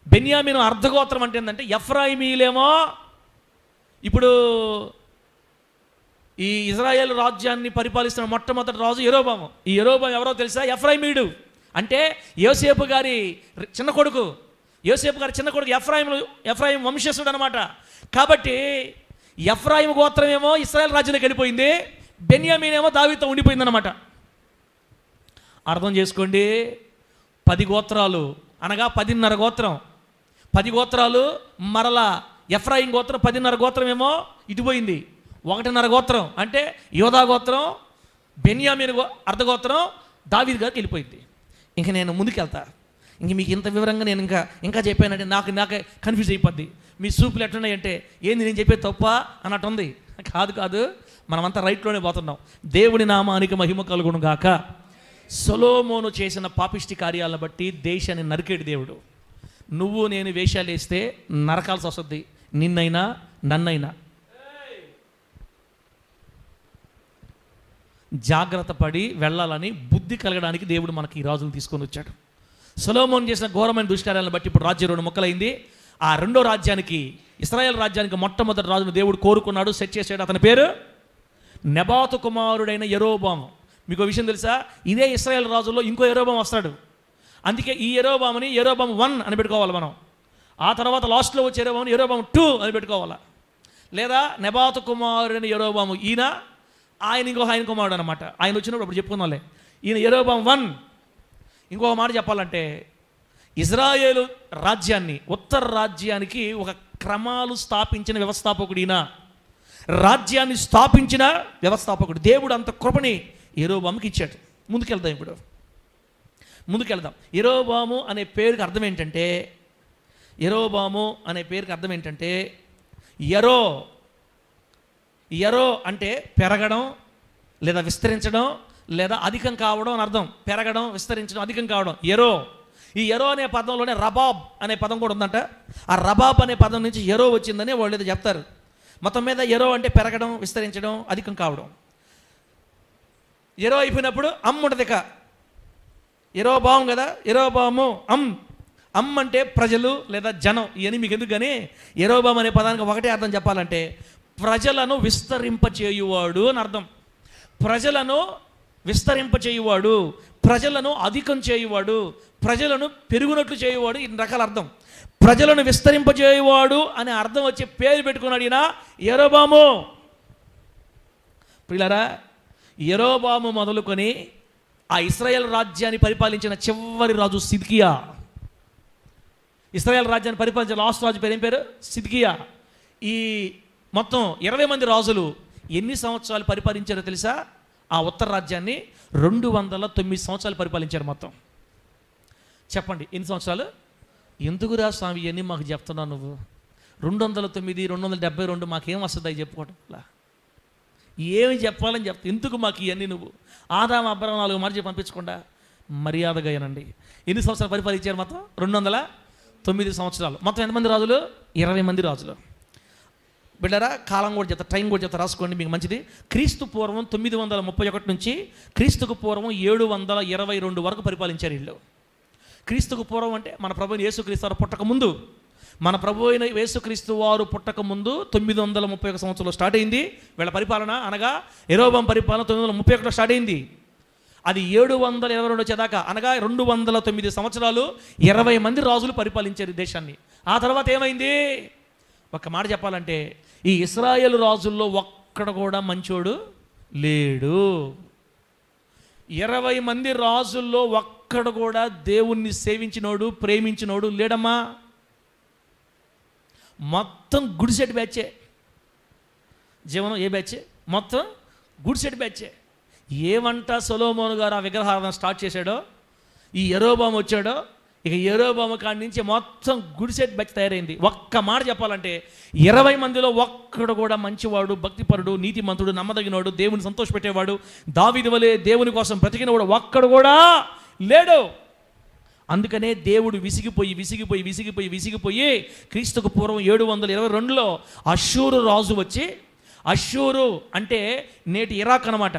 బెన్యామీను అర్ధగోత్రం అంటే ఏంటంటే, ఎఫ్రాయిమీలేమో ఇప్పుడు ఈ ఇజ్రాయేల్ రాజ్యాన్ని పరిపాలిస్తున్న మొట్టమొదటి రాజు యెరోబాము. ఈ యెరోబాము ఎవరో తెలుసా? ఎఫ్రాయిమీయుడు. అంటే యోసేపు గారి చిన్న కొడుకు ఎఫ్రాయిం వంశస్థుడు అనమాట. కాబట్టి ఎఫ్రాయిం గోత్రం ఏమో ఇశ్రాయేల్ రాజ్యంలోకి వెళ్ళిపోయింది, బెన్యామీన్ ఏమో దావీదుతో ఉండిపోయిందనమాట. అర్థం చేసుకోండి. 10 గోత్రాలు అనగా 10.5 గోత్రం. 10 గోత్రాలు మరలా ఎఫ్రాయిం గోత్రం 10.5 గోత్రం ఏమో ఇటుపోయింది. 1.5 గోత్రం అంటే యోధా గోత్రం, బెన్యామీన్ అర్ధగోత్రం దావీదు గారికి వెళ్ళిపోయింది. ఇంక నేను ముందుకెళ్తా. ఇంక మీకు ఇంత వివరంగా నేను ఇంకా చెప్పానంటే నాకే కన్ఫ్యూజ్ అయిపోద్ది. మీ సూపులు ఎట్లున్నాయంటే, ఏంది నేను చెప్పేది తప్ప అన్నట్టు ఉంది. కాదు, మనమంతా రైట్లోనే పోతున్నాం. దేవుని నామానికి మహిమ కలుగును గాక. సొలొమోను చేసిన పాపిష్టి కార్యాలను బట్టి దేశాన్ని నరికేడు దేవుడు. నువ్వు నేను వేషాలు వేస్తే నరకాల్సి వస్తుంది, నిన్నైనా నన్నైనా. జాగ్రత్త పడి వెళ్ళాలని బుద్ధి కలగడానికి దేవుడు మనకి ఈ రాజులు తీసుకొని వచ్చాడు. సొలొమోను చేసిన ఘోరమైన దుష్కార్యాలను బట్టి ఇప్పుడు రాజ్యం 2 ముక్కలైంది. ఆ రెండో రాజ్యానికి, ఇశ్రాయేల్ రాజ్యానికి మొట్టమొదటి రాజును దేవుడు కోరుకున్నాడు, సెట్ చేసాడు. అతని పేరు నెబాతు కుమారుడైన యెరోబాము. మీకు విషయం తెలుసా? ఇదే ఇశ్రాయేల్ రాజుల్లో ఇంకో యెరోబాము వస్తాడు. అందుకే ఈ యెరోబాముని యెరోబాము 1 అని పెట్టుకోవాలి మనం. ఆ తర్వాత లాస్ట్లో వచ్చే యెరోబాముని యెరోబాము 2 అని పెట్టుకోవాలా. లేదా నెబాతు కుమారుడైన యెరోబాము ఆయన కుమారుడు అనమాట. ఆయన వచ్చినప్పుడు అప్పుడు చెప్పుకుందాంలే. ఈయన యెరోబాము 1. ఇంకొక మాట చెప్పాలంటే, ఇజ్రాయేలు రాజ్యాన్ని, ఉత్తర రాజ్యానికి ఒక క్రమాలు స్థాపించిన వ్యవస్థాపకుడు ఈయన. రాజ్యాన్ని స్థాపించిన వ్యవస్థాపకుడు. దేవుడు అంత కృపని యెరోబాముకి ఇచ్చాడు. ముందుకెళ్దాం. యెరోబాము అనే పేరుకి అర్థం ఏంటంటే, యరో అంటే పెరగడం లేదా విస్తరించడం లేదా అధికం కావడం అని అర్థం. పెరగడం, విస్తరించడం, అధికం కావడం యరో. ఈ యరో అనే పదంలోనే రబాబ్ అనే పదం కూడా ఉందంట. ఆ రబాబ్ అనే పదం నుంచి యరో వచ్చిందని వాళ్ళు ఏదో చెప్తారు. మొత్తం మీద యరో అంటే పెరగడం, విస్తరించడం, అధికం కావడం. యరో అయిపోయినప్పుడు ఉంటుంది. ఇక యెరోబాము కదా, యెరోబాము అంటే ప్రజలు లేదా జనం. ఇవన్నీ మీకు ఎందుకు కానీ, యెరోబాము అనే పదానికి ఒకటే అర్థం చెప్పాలంటే, ప్రజలను విస్తరింపచేయువాడు అని అర్థం. ప్రజలను విస్తరింపచేయువాడు, ప్రజలను అధికం చేయువాడు, ప్రజలను పెరుగునట్లు చేయువాడు, ఇన్ని రకాల అర్థం. ప్రజలను విస్తరింపచేయువాడు అనే అర్థం వచ్చే పేరు పెట్టుకున్నాడు ఈయన యెరోబాము. ప్రియులారా, యెరోబాము మొదలుకొని ఆ ఇశ్రాయేల్ రాజ్యాన్ని పరిపాలించిన చివరి రాజు సిద్కియా. ఇశ్రాయేల్ రాజ్యాన్ని పరిపాలించిన లాస్ట్ రాజు పేరు ఏం పేరు? సిద్కియా. ఈ మొత్తం 20 మంది రాజులు ఎన్ని సంవత్సరాలు పరిపాలించారో తెలుసా? ఆ ఉత్తర రాజ్యాన్ని 209 సంవత్సరాలు పరిపాలించారు మొత్తం. చెప్పండి ఎన్ని సంవత్సరాలు? ఎందుకురా స్వామి ఇవన్నీ మాకు చెప్తున్నావు నువ్వు? 209, 272 మాకేం వస్తుంది అవి చెప్పుకోవటం వల్ల? ఏమి చెప్పాలని ఎందుకు మాకు ఇవన్నీ? నువ్వు ఆదాము అబ్రహాము 4 మార్చి పంపించకుండా మర్యాదగా అనండి. ఎన్ని సంవత్సరాలు పరిపాలించారు? మొత్తం 209 సంవత్సరాలు. మొత్తం ఎంతమంది రాజులు? 20 మంది రాజులు. బిడ్డరా, కాలం కూడా చెప్తా, టైం కూడా చెప్తా, రాసుకోండి మీకు మంచిది. క్రీస్తు పూర్వం 931 నుంచి క్రీస్తుకు పూర్వం 722 వరకు పరిపాలించారు వీళ్ళు. క్రీస్తుకు పూర్వం అంటే మన ప్రభు అయిన యేసుక్రీస్తు వారు పుట్టక ముందు, మన ప్రభు అయిన యేసుక్రీస్తు వారు పుట్టక ముందు 931 సంవత్సరంలో స్టార్ట్ అయింది వీళ్ళ పరిపాలన. అనగా యెరోబాము పరిపాలన 931లో స్టార్ట్ అయింది. అది 722 వచ్చేదాకా, అనగా 209 సంవత్సరాలు 20 మంది రాజులు పరిపాలించారు ఈ దేశాన్ని. ఆ తర్వాత ఏమైంది? ఒక మాట చెప్పాలంటే, ఈ ఇశ్రాయేలు రాజుల్లో ఒక్కడ కూడా మంచోడు లేడు. 20 మంది రాజుల్లో ఒక్కడ కూడా దేవుణ్ణి సేవించినోడు, ప్రేమించినోడు లేడమ్మా. మొత్తం గుడిసెట్ బ్యాచే. జీవనం ఏ బ్యాచే? మొత్తం గుడిసెట్ బ్యాచే. ఏమంట సొలొమోను గారు ఆ విగ్రహారాధన స్టార్ట్ చేశాడో, ఈ యెరోబాము వచ్చాడో, ఇక యెరోబాము కాడి నుంచి మొత్తం గుడిసెట్ బ్యాచ్ తయారైంది. ఒక్క మాట చెప్పాలంటే 20 మందిలో ఒక్కడు కూడా మంచివాడు, భక్తిపరుడు, నీతిమంతుడు, నమ్మదగినవాడు, దేవుని సంతోషపెట్టేవాడు, దావీదు వలె దేవుని కోసం బ్రతికినవాడు ఒక్కడు కూడా లేడు. అందుకనే దేవుడు విసిగిపోయి క్రీస్తుకు పూర్వం 722లో అష్షూరు రాజు వచ్చి, అష్షూరు అంటే నేటి ఇరాక్ అన్నమాట.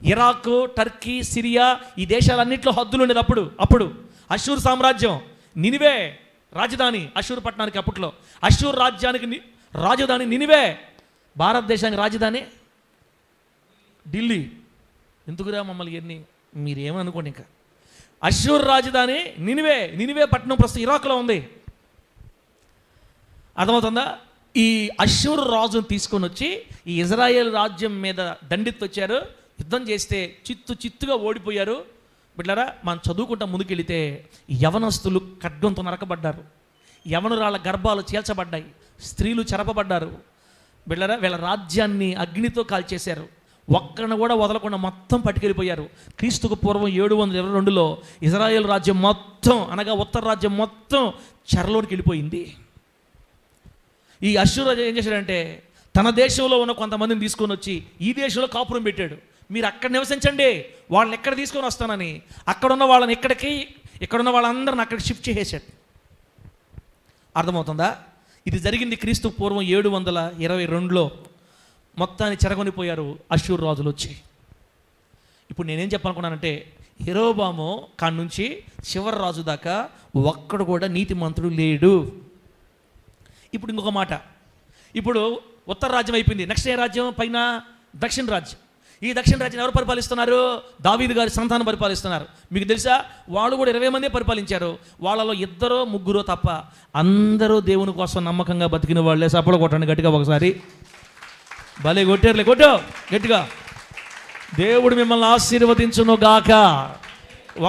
ఇరాక్, టర్కీ, సిరియా ఈ దేశాలన్నింటిలో హద్దులు ఉండేది అప్పుడు అష్షూరు సామ్రాజ్యం. నినివే రాజధాని అష్షూరు పట్టణానికి. అప్పట్లో అష్షూరు రాజ్యానికి రాజధాని నినివే. భారతదేశానికి రాజధాని ఢిల్లీ. ఎందుకురా మమ్మల్ని ఎన్ని మీరేమనుకోండి. ఇంకా అష్షూరు రాజధాని నినివే పట్టణం ప్రస్తుతం ఇరాక్లో ఉంది. అర్థమవుతుందా? ఈ అష్షూరు రాజును తీసుకొని వచ్చి ఈ ఇజ్రాయేల్ రాజ్యం మీద దండెత్తి యుద్ధం చేస్తే చిత్తుగా ఓడిపోయారు. బిడ్డలారా, మనం చదువుకుంటా ముందుకెళితే యవనస్తులు ఖడ్గంతో నరకబడ్డారు, యవనురాళ్ళ గర్భాలు చీల్చబడ్డాయి, స్త్రీలు చెరపబడ్డారు. బిడ్డలారా, వీళ్ళ రాజ్యాన్ని అగ్నితో కాల్చేశారు. ఒక్కరిని కూడా వదలకుండా మొత్తం పట్టుకెళ్ళిపోయారు. క్రీస్తుకు పూర్వం 722లో ఇజ్రాయేల్ రాజ్యం మొత్తం, అనగా ఉత్తర రాజ్యం మొత్తం చెరలోనికి వెళ్ళిపోయింది. ఈ అష్షూరు రాజు ఏం చేశాడంటే, తన దేశంలో ఉన్న కొంతమందిని తీసుకొని వచ్చి ఈ దేశంలో కాపురం పెట్టాడు. మీరు అక్కడ నివసించండి, వాళ్ళని ఎక్కడ తీసుకొని వస్తానని. అక్కడున్న వాళ్ళని ఇక్కడున్న వాళ్ళందరిని అక్కడికి షిఫ్ట్ చేసేసాడు. అర్థమవుతుందా? ఇది జరిగింది క్రీస్తు పూర్వం 722లో. మొత్తాన్ని చెరగొనిపోయారు అష్షూరు రాజులు వచ్చి. ఇప్పుడు నేనేం చెప్పాలనుకున్నానంటే, యెరోబాము కాడి నుంచి చివరి రాజు దాకా ఒక్కడు కూడా నీతిమంతుడు లేడు. ఇప్పుడు ఇంకొక మాట, ఇప్పుడు ఉత్తర రాజ్యం అయిపోయింది. నెక్స్ట్ ఏ రాజ్యం? పైన దక్షిణ రాజ్యం. ఈ దక్షిణ రాజ్యం ఎవరు పరిపాలిస్తున్నారు? దావీదు గారి సంతానం పరిపాలిస్తున్నారు. మీకు తెలుసా, వాళ్ళు కూడా 20 మందే పరిపాలించారు. వాళ్ళలో 2-3 తప్ప అందరూ దేవుని కోసం నమ్మకంగా బతికిన వాళ్ళే. సపోర్ట్ కొట్టండి గట్టిగా ఒకసారి. భలే కొట్టారులే, కొట్టు గట్టిగా. దేవుడు మిమ్మల్ని ఆశీర్వదించును గాక.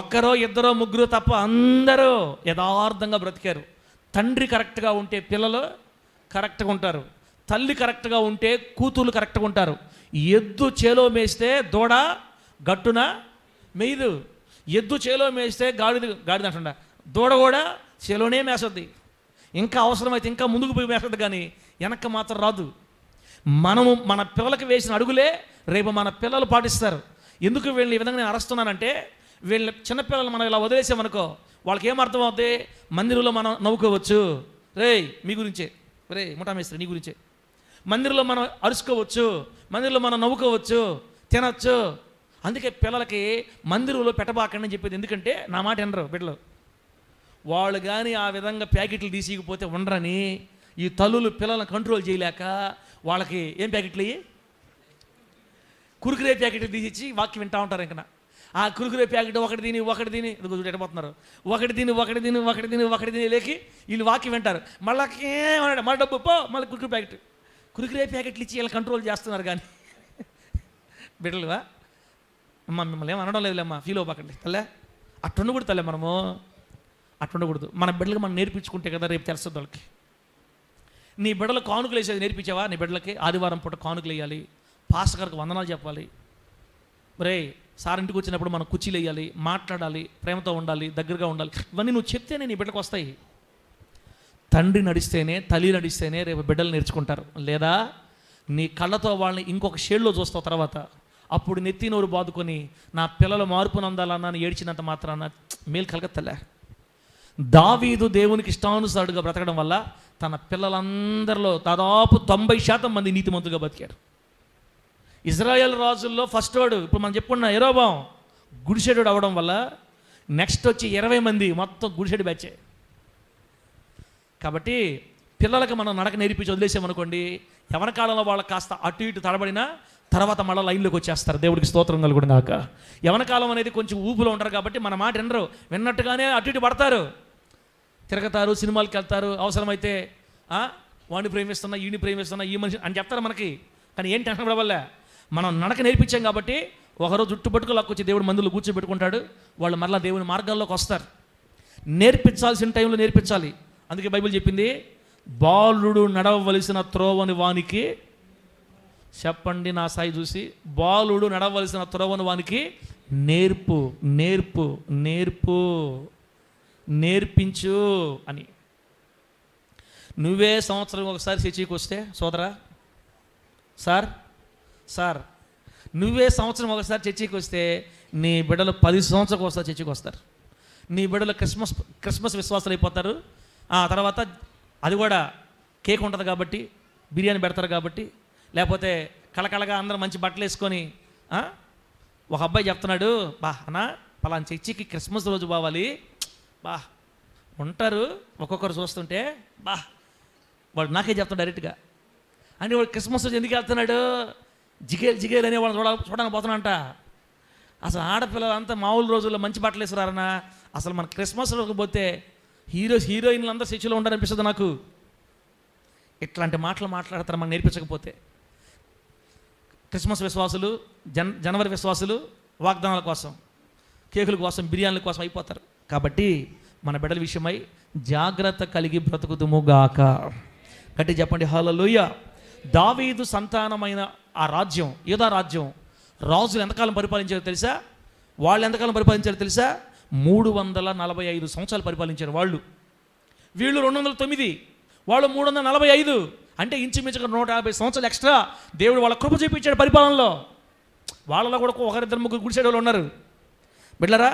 1-2-3 తప్ప అందరూ యథార్థంగా బ్రతికారు. తండ్రి కరెక్ట్గా ఉంటే పిల్లలు కరెక్ట్గా ఉంటారు, తల్లి కరెక్ట్గా ఉంటే కూతుర్లు కరెక్ట్గా ఉంటారు. ఎద్దు చేలో మేస్తే దూడ గట్టున మేయదు. ఎద్దు చేలో మేస్తే గాడిద అంటుండ, దూడ కూడా చేలోనే మేస్తుంది. ఇంకా అవసరమైతే ఇంకా ముందుకు పోయి మేస్తుంది, కానీ వెనక్కి మాత్రం రాదు. మనము మన పిల్లలకి వేసిన అడుగులే రేపు మన పిల్లలు పాటిస్తారు. ఎందుకు వీళ్ళని ఈ విధంగా నేను అరుస్తున్నానంటే, వీళ్ళ చిన్నపిల్లలు మనం ఇలా వదిలేసామనుకో, వాళ్ళకి ఏమర్థం అవుతుంది? మందిరంలో మనం నవ్వుకోవచ్చు, మీ గురించే, ముఠామేస్త్రి నీ గురించే. మందిరంలో మనం అరుచుకోవచ్చు, మందిరంలో మనం నవ్వుకోవచ్చు, తినచ్చు. అందుకే పిల్లలకి మందిరంలో పెట్టబాకండి అని చెప్పేది. ఎందుకంటే నా మాట వినరు బిడ్డలు. వాళ్ళు కానీ ఆ విధంగా ప్యాకెట్లు తీసికపోతే ఉండరని ఈ తల్లులు పిల్లలను కంట్రోల్ చేయలేక వాళ్ళకి ఏం ప్యాకెట్లు అయ్యి కురుకురే ప్యాకెట్లు తీసిచ్చి వాక్యం వింటూ ఉంటారు. ఇంకా ఆ కురుకురే ప్యాకెట్ ఒకటి తిని ఎడపోతున్నారు, ఒకటి తిని లేకి వీళ్ళు వాక్యం వింటారు. మళ్ళీ డబ్బు పో, మళ్ళీ కురుకురే ప్యాకెట్లు ఇచ్చి వీళ్ళు కంట్రోల్ చేస్తున్నారు. కానీ బిడ్డలువా అమ్మ మిమ్మల్ని ఏం అనడం లేదులేమ్మా, ఫీల్ అవ్వకండి తల్లే. అట్టుండకూడదు తల్లే, మనము అట్టుండకూడదు. మన బిడ్డలకు మనం నేర్పించుకుంటే కదా రేపు తెలుస్తుంది వాళ్ళకి. నీ బిడ్డలు కానుకలు వేసేది నేర్పించావా? నీ బిడ్డలకి ఆదివారం పూట కానుకలు వేయాలి, పాస్టర్ గారికి వందనాలు చెప్పాలి, సార్ ఇంటికి వచ్చినప్పుడు మనం కుర్చీలు వేయాలి, మాట్లాడాలి, ప్రేమతో ఉండాలి, దగ్గరగా ఉండాలి. ఇవన్నీ నువ్వు చెప్తేనే నీ బిడ్డలకు వస్తాయి. తండ్రి నడిస్తేనే, తల్లి నడిస్తేనే రేపు బిడ్డలు నేర్చుకుంటారు. లేదా నీ కళ్ళతో వాళ్ళని ఇంకొక షేడ్లో చూస్తావు, తర్వాత అప్పుడు నెత్తి నోరు బాదుకొని నా పిల్లలు మార్పు నందాలన్నా అని ఏడ్చినంత మాత్రాన మేలు కలగత్తలే. దావీదు దేవునికి ఇష్టానుసారుడుగా బ్రతకడం వల్ల తన పిల్లలందరిలో దాదాపు 90% మంది నీతిమంతులుగా బతికారు. ఇజ్రాయెల్ రాజుల్లో ఫస్ట్ వాడు ఇప్పుడు మనం చెప్పుకున్న యెరోబాము గుడిసెడు అవ్వడం వల్ల నెక్స్ట్ వచ్చి 20 మంది మొత్తం గుడిసెడు బ్యాచే. కాబట్టి పిల్లలకు మనం నడక నేర్పించి వదిలేసామనుకోండి, యవన కాలంలో వాళ్ళకి కాస్త అటు ఇటు తడబడినా తర్వాత మళ్ళీ లైన్లోకి వచ్చేస్తారు. దేవుడికి స్తోత్రం కలుగును గాక. యవన కాలం అనేది కొంచెం ఊపులో ఉంటారు కాబట్టి మన మాట వినరు, విన్నట్టుగానే అటు ఇటు పడతారు, తిరగతారు, సినిమాలకు వెళ్తారు, అవసరమైతే వాడిని ప్రేమిస్తున్నా ఈయన్ని ప్రేమిస్తున్నా ఈ మనిషి అని చెప్తారు మనకి. కానీ ఏం టెన్షన్ పడవల్ల మనం నడక నేర్పించాం కాబట్టి ఒకరోజు జుట్టు పట్టుకు లాక్కొచ్చి దేవుడు మందులు కూర్చోబెట్టుకుంటాడు, వాళ్ళు మరలా దేవుని మార్గాల్లోకి వస్తారు. నేర్పించాల్సిన టైంలో నేర్పించాలి. అందుకే బైబిల్ చెప్పింది, బాలుడు నడవవలసిన త్రోవని వానికి, చెప్పండి నా సాయి చూసి, బాలుడు నడవలసిన త్రోవని వానికి నేర్పు నేర్పు నేర్పు నేర్పించు అని. నువ్వే సంవత్సరం ఒకసారి చర్చికి వస్తే సోదరా, సార్ నువ్వే సంవత్సరం ఒకసారి చర్చికి వస్తే నీ బిడ్డలు 10 సంవత్సరాలకు ఒకసారి చర్చికి వస్తారు. నీ బిడ్డలు క్రిస్మస్ విశ్వాసాలు అయిపోతారు. ఆ తర్వాత అది కూడా కేక్ ఉంటుంది కాబట్టి, బిర్యానీ పెడతారు కాబట్టి, లేకపోతే కళకళగా అందరూ మంచి బట్టలు వేసుకొని ఒక అబ్బాయి చెప్తున్నాడు, బా అన్న పలానా చర్చికి క్రిస్మస్ రోజు పోవాలి, బా ఉంటారు ఒక్కొక్కరు చూస్తుంటే, బా వాడు నాకే చెప్తాడు డైరెక్ట్గా. అంటే వాడు క్రిస్మస్ రోజు ఎందుకు వెళ్తున్నాడు, జిగేలు అనే వాళ్ళని చూడడానికి పోతున్నాడంట. అసలు ఆడపిల్లలంతా మామూలు రోజుల్లో మంచి బట్టలు వేసుకురారన్నా, అసలు మన క్రిస్మస్ రోజుకి పోతే హీరోయిన్లు అందరూ చర్చిలో ఉండాలనిపిస్తుంది నాకు. ఇట్లాంటి మాటలు మాట్లాడతారు మనం నేర్పించకపోతే. క్రిస్మస్ విశ్వాసులు, జనవరి విశ్వాసులు వాగ్దానాల కోసం, కేకుల కోసం, బిర్యానీల కోసం అయిపోతారు. కాబట్టి మన బిడ్డల విషయమై జాగ్రత్త కలిగి బ్రతుకుదుముగాక. గట్టి చెప్పండి హల్లెలూయా. దావీదు సంతానమైన ఆ రాజ్యం, యూదా రాజ్యం, రాజులు ఎంతకాలం పరిపాలించారో తెలుసా? వాళ్ళు ఎంతకాలం పరిపాలించారో తెలుసా? 345 సంవత్సరాలు పరిపాలించారు వాళ్ళు. వీళ్ళు 209, వాళ్ళు 345. అంటే ఇంచుమించుగా 150 సంవత్సరాలు ఎక్స్ట్రా దేవుడు వాళ్ళ కృప చూపించాడు పరిపాలనలో. వాళ్ళలో కూడా ఒకరిద్దరు ముగ్గురు గుడిసెడు వాళ్ళు ఉన్నారు బిడ్డలారా.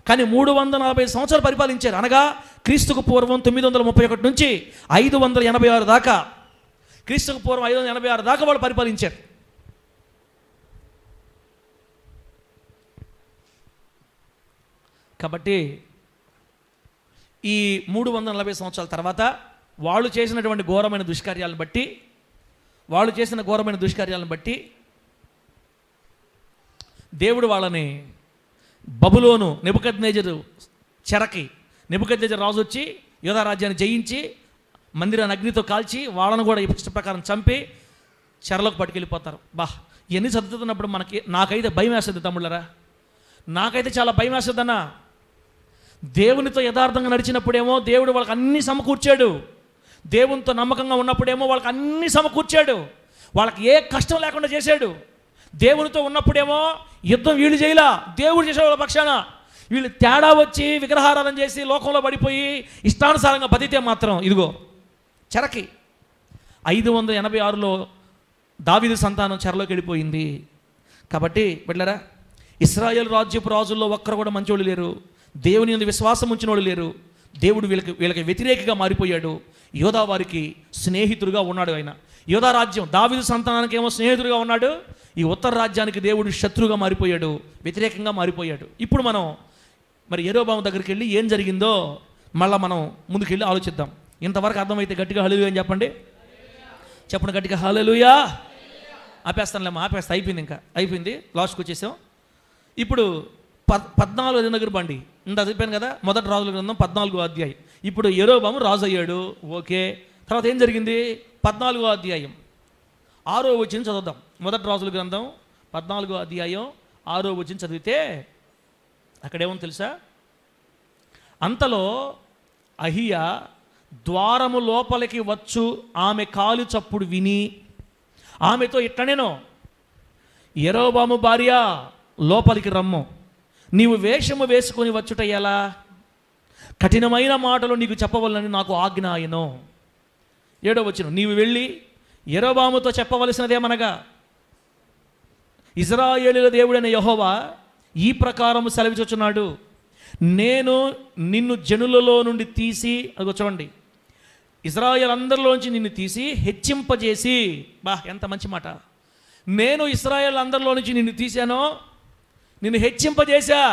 కానీ 340 సంవత్సరాలు పరిపాలించారు. అనగా క్రీస్తుకు పూర్వం 931 నుంచి 586 దాకా, క్రీస్తుకు పూర్వం 586 దాకా వాళ్ళు పరిపాలించారు. కాబట్టి ఈ 340 సంవత్సరాల తర్వాత వాళ్ళు చేసినటువంటి ఘోరమైన దుష్కార్యాలను బట్టి దేవుడు వాళ్ళని బబులోను నెబుకద్నెజరు చెరకి, నెబుకద్నెజరు రాజు వచ్చి యూదా రాజ్యాన్ని జయించి మందిరాన్ని అగ్నితో కాల్చి వాళ్ళను కూడా ఇష్ట ప్రకారం చంపి చెరలోకి పట్టుకెళ్ళిపోతారు. ఇవన్నీ చదువుతున్నప్పుడు నాకైతే భయం వేస్తుంది తమ్ముళ్ళరా, నాకైతే చాలా భయం వేస్తుంది అన్న. దేవునితో యథార్థంగా నడిచినప్పుడేమో దేవుడు వాళ్ళకి అన్నీ సమకూర్చాడు, దేవునితో నమ్మకంగా ఉన్నప్పుడేమో వాళ్ళకి అన్నీ సమకూర్చాడు, వాళ్ళకి ఏ కష్టం లేకుండా చేశాడు. దేవునితో ఉన్నప్పుడేమో యుద్ధం వీళ్ళు చేయలా, దేవుడు చేసే వాళ్ళ పక్షాన. వీళ్ళు తేడా వచ్చి విగ్రహారాధన చేసి లోకంలో పడిపోయి ఇష్టానుసారంగా బతితే మాత్రం ఇదిగో చెరకి 586లో దావీదు సంతానం చెరలోకి వెళ్ళిపోయింది. కాబట్టి బిడ్డలారా, ఇశ్రాయేలు రాజ్యపు రాజుల్లో ఒక్కరు కూడా మంచోళ్ళు లేరు, దేవుని యందు విశ్వాసం ఉంచిన వాళ్ళు లేరు. దేవుడు వీళ్ళకి వ్యతిరేకంగా మారిపోయాడు. యోధా వారికి స్నేహితుడుగా ఉన్నాడు. ఆయన యోధా రాజ్యం దావీదు సంతానానికి ఏమో స్నేహితుడుగా ఉన్నాడు, ఈ ఉత్తర రాజ్యానికి దేవుడు శత్రువుగా మారిపోయాడు, వ్యతిరేకంగా మారిపోయాడు. ఇప్పుడు మనం మరి యెరోబాము దగ్గరికి వెళ్ళి ఏం జరిగిందో మళ్ళీ మనం ముందుకెళ్ళి ఆలోచిద్దాం. ఇంతవరకు అర్థమైతే గట్టిగా హల్లెలూయా అని చెప్పండి. చెప్పండి గట్టిగా హల్లెలూయా. ఆపేస్తానులేమ్మా, అయిపోయింది, ఇంకా అయిపోయింది, లాస్ట్కి వచ్చేసాం. ఇప్పుడు 14 దగ్గర బండి ఇంత చెప్పాను కదా, మొదటి రాజుల గ్రంథం 14వ అధ్యాయం. ఇప్పుడు యెరోబాము రాజు అయ్యాడు, ఓకే. తర్వాత ఏం జరిగింది? 14వ అధ్యాయం 6వ వచనం చదువుదాం. మొదటి రాజుల గ్రంథం 14వ అధ్యాయం 6వ వచనం చదివితే అక్కడేమో తెలుసా? అంతలో అహియా ద్వారము లోపలికి వచ్చు ఆమె కాలు చప్పుడు విని ఆమెతో ఇట్లనేనో, యెరోబాము భార్య లోపలికి రమ్ము, నీవు వేషము వేసుకొని వచ్చుట ఎలా? కఠినమైన మాటలు నీకు చెప్పవలనని నాకు ఆజ్ఞ ఆయను. 7వ వచనం, నీవు వెళ్ళి యెరోబాముతో చెప్పవలసినదేమనగా, ఇశ్రాయేలుల దేవుడైన యెహోవా ఈ ప్రకారం సెలవిచ్చుచున్నాడు, నేను నిన్ను జనులలో నుండి తీసి, అదిగో చూడండి, ఇశ్రాయేలు అందరిలోంచి నిన్ను తీసి హెచ్చింపజేసి, బా ఎంత మంచి మాట, నేను ఇశ్రాయేలు అందరిలో నుంచి నిన్ను తీశానో, నిన్ను హెచ్చింపజేశా.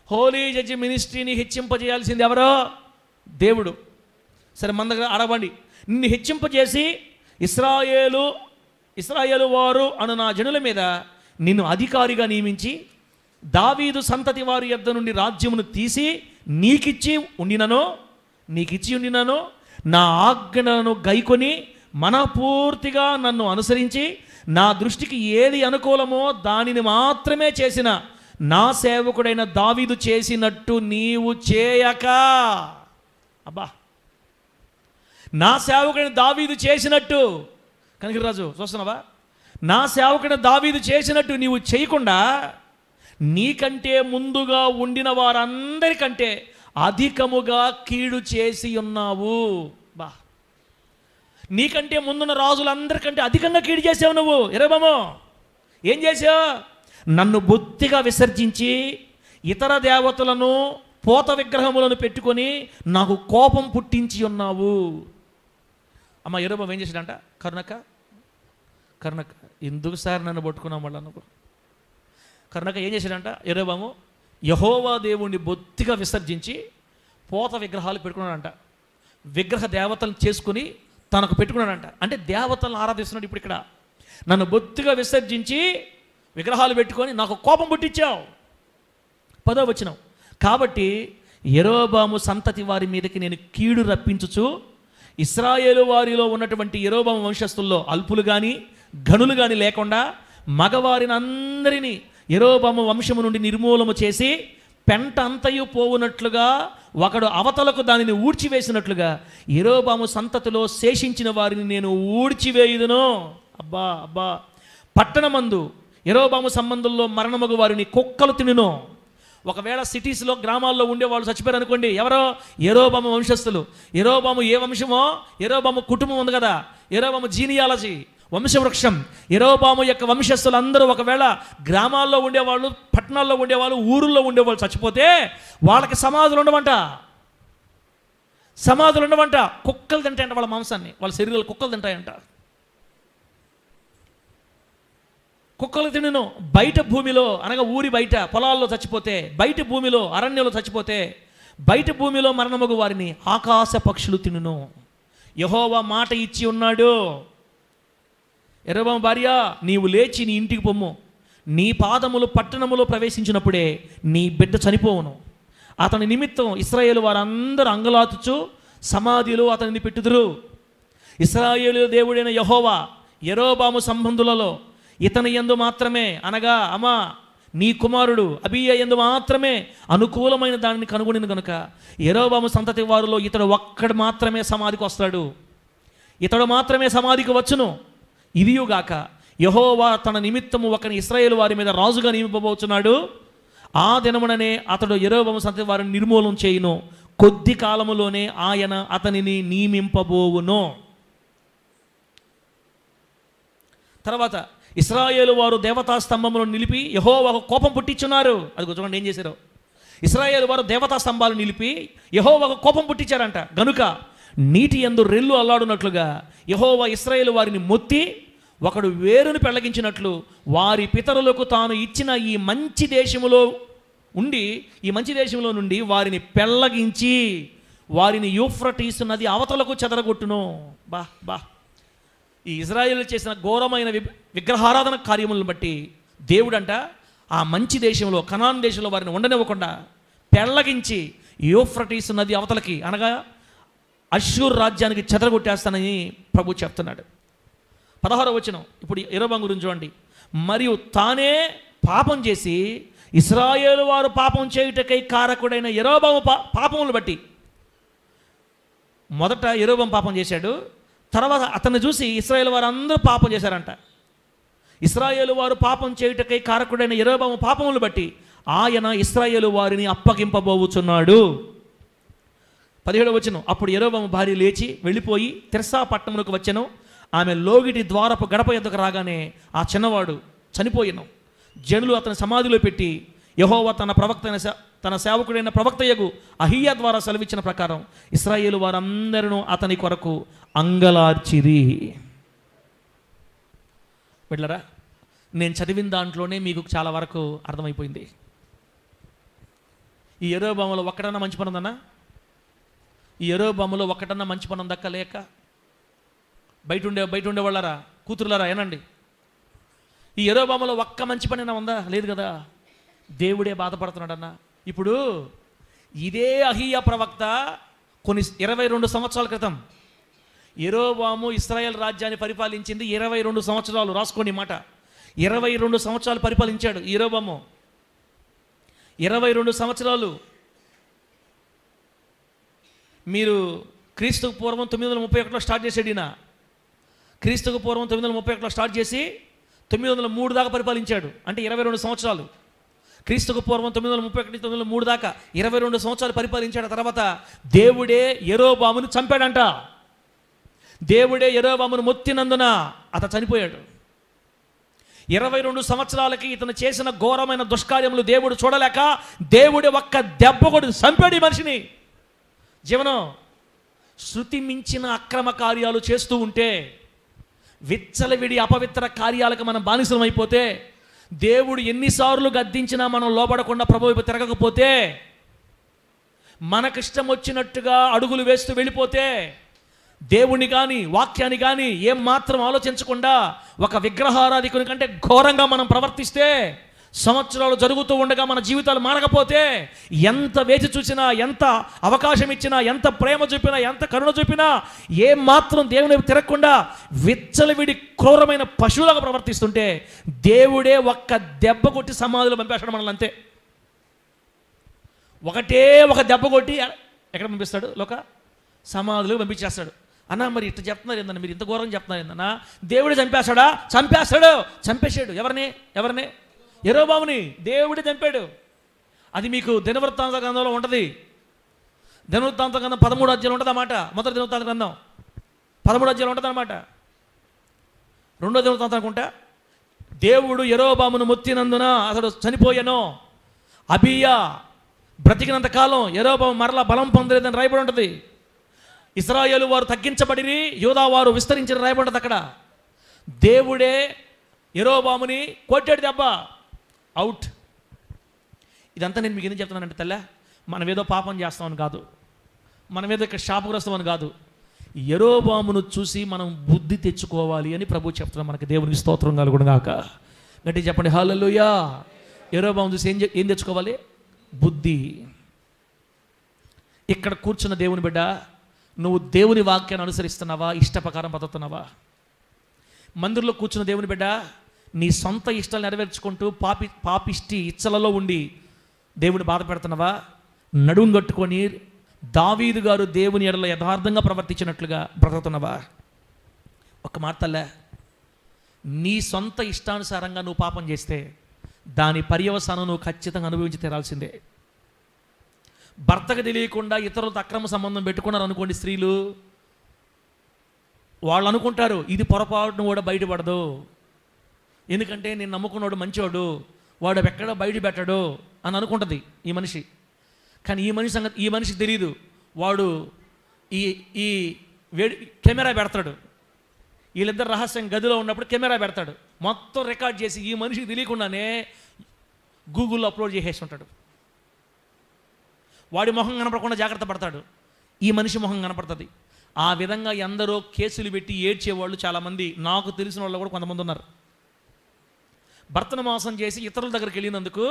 హోలీ జడ్జి మినిస్ట్రీని హెచ్చింపజేయాల్సింది ఎవరో? దేవుడు. సరే మన దగ్గర అడగండి, నిన్ను హెచ్చింపజేసి ఇశ్రాయేలు వారు అను నా జనుల మీద నిన్ను అధికారిగా నియమించి దావీదు సంతతి వారి యొద్ద నుండి రాజ్యమును తీసి నీకిచ్చి ఉండినను నా ఆజ్ఞలను గైకొని మనపూర్తిగా నన్ను అనుసరించి నా దృష్టికి ఏది అనుకూలమో దానిని మాత్రమే చేసిన నా సేవకుడైన దావీదు చేసినట్టు నీవు చేయక. అబ్బా, నా సేవకుడైన దావీదు చేసినట్టు, కనకరాజు చూస్తున్నావా, నా సేవకుడైన దావీదు చేసినట్టు నీవు చేయకుండా నీకంటే ముందుగా ఉండిన వారందరికంటే అధికముగా కీడు చేసి ఉన్నావు. బా, నీకంటే ముందున్న రాజులందరికంటే అధికంగా కీడు చేసావు నువ్వు. యెరొబెయాము ఏం చేసావు? నన్ను బొత్తిగా విసర్జించి ఇతర దేవతలను పోత విగ్రహములను పెట్టుకొని నాకు కోపం పుట్టించి ఉన్నావు. అమ్మ, యెరొబెయాము ఏం చేశాడంట? కరుణక ఎందుకు సార్ నన్ను పట్టుకున్నాం మళ్ళీ అనుకో. కరుణక ఏం చేశాడంట? యెరొబెయాము యెహోవా దేవుణ్ణి బొత్తిగా విసర్జించి పోత విగ్రహాలు పెట్టుకున్నాడంట. విగ్రహ దేవతలను చేసుకుని తనకు పెట్టుకున్నాడంట. అంటే దేవతలను ఆరాధిస్తున్నాడు. ఇప్పుడు ఇక్కడ నన్ను బొత్తిగా విసర్జించి విగ్రహాలు పెట్టుకొని నాకు కోపం పుట్టించావు. 10వ వచనం, కాబట్టి యెరొబెయాము సంతతి వారి మీదకి నేను కీడు రప్పించుచు ఇశ్రాయేలు వారిలో ఉన్నటువంటి యెరొబెయాము వంశస్థుల్లో అల్పులు కానీ ఘనులు కానీ లేకుండా మగవారిని అందరినీ యెరొబెయాము వంశము నుండి నిర్మూలము చేసి పెంట అంతయు పోవునట్లుగా ఒకడు అవతలకు దానిని ఊడ్చివేసినట్లుగా యెరొబెయాము సంతతిలో శేషించిన వారిని నేను ఊడ్చివేయుదును. అబ్బా అబ్బా, పట్టణమందు యెరొబెయాము సంబంధంలో మరణమగు వారిని కుక్కలు తినును. ఒకవేళ సిటీస్లో గ్రామాల్లో ఉండేవాళ్ళు చచ్చిపోయారు అనుకోండి, ఎవరో? యెరొబెయాము వంశస్థులు. యెరొబెయాము ఏ వంశమో? యెరొబెయాము కుటుంబం ఉంది కదా, యెరొబెయాము జీనియాలజీ, వంశవృక్షం. యెరొబెయాము యొక్క వంశస్థులు అందరూ ఒకవేళ గ్రామాల్లో ఉండేవాళ్ళు, పట్టణాల్లో ఉండేవాళ్ళు, ఊరుల్లో ఉండేవాళ్ళు చచ్చిపోతే వాళ్ళకి సమాధులు ఉండవంట. కుక్కలు తింటాయంట వాళ్ళ మాంసాన్ని, వాళ్ళ శరీరాలు కుక్కలు తింటాయంట. కుక్కలు తినను. బయట భూమిలో అనగా ఊరి బయట పొలాల్లో చచ్చిపోతే, బయట భూమిలో అరణ్యంలో చచ్చిపోతే, బయట భూమిలో మరణమగు వారిని ఆకాశ పక్షులు తినును. యెహోవా మాట ఇచ్చి ఉన్నాడు. యెరొబెయాము భార్య, నీవు లేచి నీ ఇంటికి పొమ్ము. నీ పాదములు పట్టణములో ప్రవేశించినప్పుడే నీ బిడ్డ చనిపోవును. అతని నిమిత్తం ఇశ్రాయేలు వారందరూ అంగలాతుచు సమాధిలో అతనిని పెట్టుదురు. ఇశ్రాయేలు దేవుడైన యెహోవా యెరొబెయాము సంబంధులలో ఇతని యందు మాత్రమే, అనగా అమ్మా నీ కుమారుడు అబీయా యందు మాత్రమే అనుకూలమైన దానిని కనుగొనిన కనుక యెరొబెయాము సంతతి వారిలో ఇతడు ఒక్కడు మాత్రమే సమాధికి వస్తాడు, ఇతడు మాత్రమే సమాధికి వచ్చును. ఇదియుగాక యెహోవా తన నిమిత్తము ఒకని ఇశ్రాయేలు వారి మీద రాజుగా నియమింపబోతున్నాడు. ఆ దినముననే అతడు యెరొబెయాము సంతతి వారిని నిర్మూలన చేయును. కొద్ది కాలములోనే ఆయన అతనిని నియమింపబోవును. తర్వాత ఇశ్రాయేలు వారు దేవతా స్తంభములను నిలిపి యెహోవాకు కోపం పుట్టించున్నారు. అది చూడండి ఏం చేశారు. ఇశ్రాయేలు వారు దేవతా స్తంభాలు నిలిపి యెహోవాకు కోపం పుట్టించారంట. గనుక నీటి యందు రెల్లు అల్లాడునట్లుగా యెహోవా ఇశ్రాయేలు వారిని మొత్తి ఒకడు వేరును పెళ్లగించినట్లు వారి పితరులకు తాను ఇచ్చిన ఈ మంచి దేశములో నుండి వారిని పెళ్లగించి వారిని యూఫ్రటీసు నది అవతలకు చెదరగొట్టును. ఈ ఇశ్రాయేలు చేసిన ఘోరమైన విగ్రహారాధన కార్యములను బట్టి దేవుడంట ఆ మంచి దేశంలో, కనాన్ దేశంలో వారిని ఉండనివ్వకుండా పెళ్లగించి యూఫ్రటీసు నది అవతలకి, అనగా అష్షూర్ రాజ్యానికి చెదరగొట్టేస్తానని ప్రభు చెప్తున్నాడు. 16వ వచనం ఇప్పుడు యెరొబెయాము గురించి చూడండి. మరియు తానే పాపం చేసి ఇశ్రాయేలు వారు పాపం చేయుటకై కారకుడైన యెరొబెయాము పాపములు బట్టి, మొదట యెరొబెయాము పాపం చేశాడు, తర్వాత అతన్ని చూసి ఇశ్రాయేలు వారు అందరూ పాపం చేశారంట. ఇశ్రాయేలు వారు పాపం చేయుటకై కారకుడైన యెరొబెయాము పాపములు బట్టి ఆయన ఇశ్రాయేలు వారిని అప్పగింపబోచున్నాడు. 17వ వచనం, అప్పుడు యెరొబెయాము భార్య లేచి వెళ్ళిపోయి తిర్సా పట్టణమునకు వచ్చెను. ఆమె లోగిటి ద్వారపు గడప ఎద్దకు రాగానే ఆ చిన్నవాడు చనిపోయాను. జనులు అతని సమాధిలో పెట్టి యెహోవా తన సేవకుడైన ప్రవక్తయగు అహీయా ద్వారా సెలవిచ్చిన ప్రకారం ఇశ్రాయేలు వారందరూ అతని కొరకు అంగలార్చిరి. వెళ్ళరా, నేను చదివిన దాంట్లోనే మీకు చాలా వరకు అర్థమైపోయింది. ఈ యెరోబాములో ఒక్కడన్నా మంచి పని ఉందన్నా? ఈ యెరోబాములో ఒక్కటన్నా మంచి పని ఉందక్క? లేక బయట ఉండే వాళ్ళరా, కూతురులారా ఏనండి, ఈ యెరోబాములో ఒక్క మంచి పని ఉందా? లేదు కదా. దేవుడే బాధపడుతున్నాడన్నా. ఇప్పుడు ఇదే అహీయా ప్రవక్త కొన్ని 22 సంవత్సరాల క్రితం, యెరోబాము ఇశ్రాయేల్ రాజ్యాన్ని పరిపాలించింది 22 సంవత్సరాలు. రాసుకోండి మాట, 22 సంవత్సరాలు పరిపాలించాడు యెరోబాము. 22 సంవత్సరాలు. మీరు క్రీస్తుకు పూర్వం 931లో స్టార్ట్ చేసాడు ఈయన. క్రీస్తుకు పూర్వం 931లో స్టార్ట్ చేసి 903 దాకా పరిపాలించాడు. అంటే 22 సంవత్సరాలు. క్రీస్తుకు పూర్వం 931 903 దాకా 22 సంవత్సరాలు పరిపాలించాడు. తర్వాత దేవుడే యెరోబామును చంపాడంట. దేవుడే యెరోబామును మొత్తినందున అతను చనిపోయాడు. 22 సంవత్సరాలకి ఇతను చేసిన ఘోరమైన దుష్కార్యములు దేవుడు చూడలేక దేవుడి ఒక్క దెబ్బ కొట్టి చంపాడు ఈ మనిషిని. జీవనం శృతి మించిన అక్రమ కార్యాలు చేస్తూ ఉంటే, విచ్చలవిడి అపవిత్ర కార్యాలకు మనం బానిసలం అయిపోతే, దేవుడు ఎన్నిసార్లు గద్దించినా మనం లోబడకుండా ప్రభు వైపు తిరగకపోతే, మనకిష్టం వచ్చినట్టుగా అడుగులు వేస్తూ వెళ్ళిపోతే, దేవుణ్ణి కానీ వాక్యాన్ని కానీ ఏం మాత్రం ఆలోచించకుండా ఒక విగ్రహారాధికుని కంటే ఘోరంగా మనం ప్రవర్తిస్తే, సంవత్సరాలు జరుగుతూ ఉండగా మన జీవితాలు మారకపోతే, ఎంత వేచి చూసినా, ఎంత అవకాశం ఇచ్చినా, ఎంత ప్రేమ చూపినా, ఎంత కరుణ చూపినా ఏం మాత్రం దేవుని వైపు తిరగకుండా విచ్చలవిడి క్రూరమైన పశువులుగా ప్రవర్తిస్తుంటే, దేవుడే ఒక్క దెబ్బ కొట్టి సమాధిలో పంపేస్తాడు మనల్ని. అంతే, ఒక దెబ్బ కొట్టి ఎక్కడ పంపిస్తాడు? సమాధిలో పంపించేస్తాడు. అన్నా మరి ఇట్లా చెప్తున్నారు ఏందన్నా, మీరు ఇంత ఘోరంగా చెప్తున్నారు ఏందన్నా? దేవుడే చంపేశాడు. ఎవరిని? యెరోబాముని దేవుడే చంపాడు. అది మీకు దినవృత్తాంత గ్రంథంలో ఉంటుంది. దినవృత్తాంత గ్రంథం 13 అధ్యాయం ఉంటుంది అన్నమాట. మొదటి దినవృత్తాంత గ్రంథం 13 అధ్యాయం ఉంటుంది అన్నమాట. 2వ దినవృత్తాంతం అనుకుంటా, దేవుడు యెరోబామును మొత్తినందున అతడు చనిపోయాను. అబీయా బ్రతికినంత కాలం యెరోబాము మరలా బలం పొందలేదని రాయబడి ఉంటుంది. ఇశ్రాయేలు వారు తగ్గించబడిరి, యూదా వారు విస్తరించిన రాయబడి ఉంటుంది అక్కడ. దేవుడే యెరోబాముని కొట్టాడు, దెబ్బ అవుట్. ఇదంతా నేను మీకు ఎందుకు చెప్తున్నానంటే, తల్లా, మనం ఏదో పాపం చేస్తామని కాదు, మనం ఏదో ఇక్కడ శాపగ్రస్తం అని కాదు. యెరోబామును చూసి మనం బుద్ధి తెచ్చుకోవాలి అని ప్రభు చెప్తున్నాం. మనకి దేవునికి స్తోత్రం కలుగునుగాక. గట్టిగా చెప్పండి హల్లెలూయా. యెరోబామును చూసి ఏం తెచ్చుకోవాలి? బుద్ధి. ఇక్కడ కూర్చున్న దేవుని బిడ్డ, నువ్వు దేవుని వాక్యాన్ని అనుసరిస్తున్నావా? ఇష్ట ప్రకారం బతుకుతున్నావా? మందిరంలో కూర్చున్న దేవుని బిడ్డ, నీ సొంత ఇష్టాలు నెరవేర్చుకుంటూ పాపిష్టి ఇచ్చలలో ఉండి దేవుని బాధ పెడుతున్నావా? నడుము కట్టుకొని దావీదు గారు దేవుని ఎడల యథార్థంగా ప్రవర్తించినట్లుగా బ్రతుకుతున్నావా? ఒక మాట తల్లే, నీ సొంత ఇష్టానుసారంగా నువ్వు పాపం చేస్తే దాని పర్యవసానం నువ్వు ఖచ్చితంగా అనుభవించి తీరాల్సిందే. భర్తకు తెలియకుండా ఇతరులతో అక్రమ సంబంధం పెట్టుకున్నారు అనుకోండి స్త్రీలు, వాళ్ళు అనుకుంటారు ఇది పొరపాటును కూడా బయటపడదు, ఎందుకంటే నేను నమ్ముకున్నాడు మంచివాడు, వాడు ఎక్కడ బయట పెట్టాడు అని అనుకుంటుంది ఈ మనిషి. కానీ ఈ మనిషికి తెలియదు, వాడు ఈ కెమెరా పెడతాడు. వీళ్ళిద్దరు రహస్యం గదిలో ఉన్నప్పుడు కెమెరా పెడతాడు, మొత్తం రికార్డ్ చేసి ఈ మనిషికి తెలియకుండానే గూగుల్లో అప్లోడ్ చేసేసి ఉంటాడు. వాడి మొహం కనపడకుండా జాగ్రత్త పడతాడు, ఈ మనిషి మొహం కనపడుతుంది. ఆ విధంగా ఎందరో కేసులు పెట్టి ఏడ్చేవాళ్ళు చాలామంది, నాకు తెలిసిన వాళ్ళు కూడా కొంతమంది ఉన్నారు. భర్తను మోసం చేసి ఇతరుల దగ్గరికి వెళ్ళినందుకు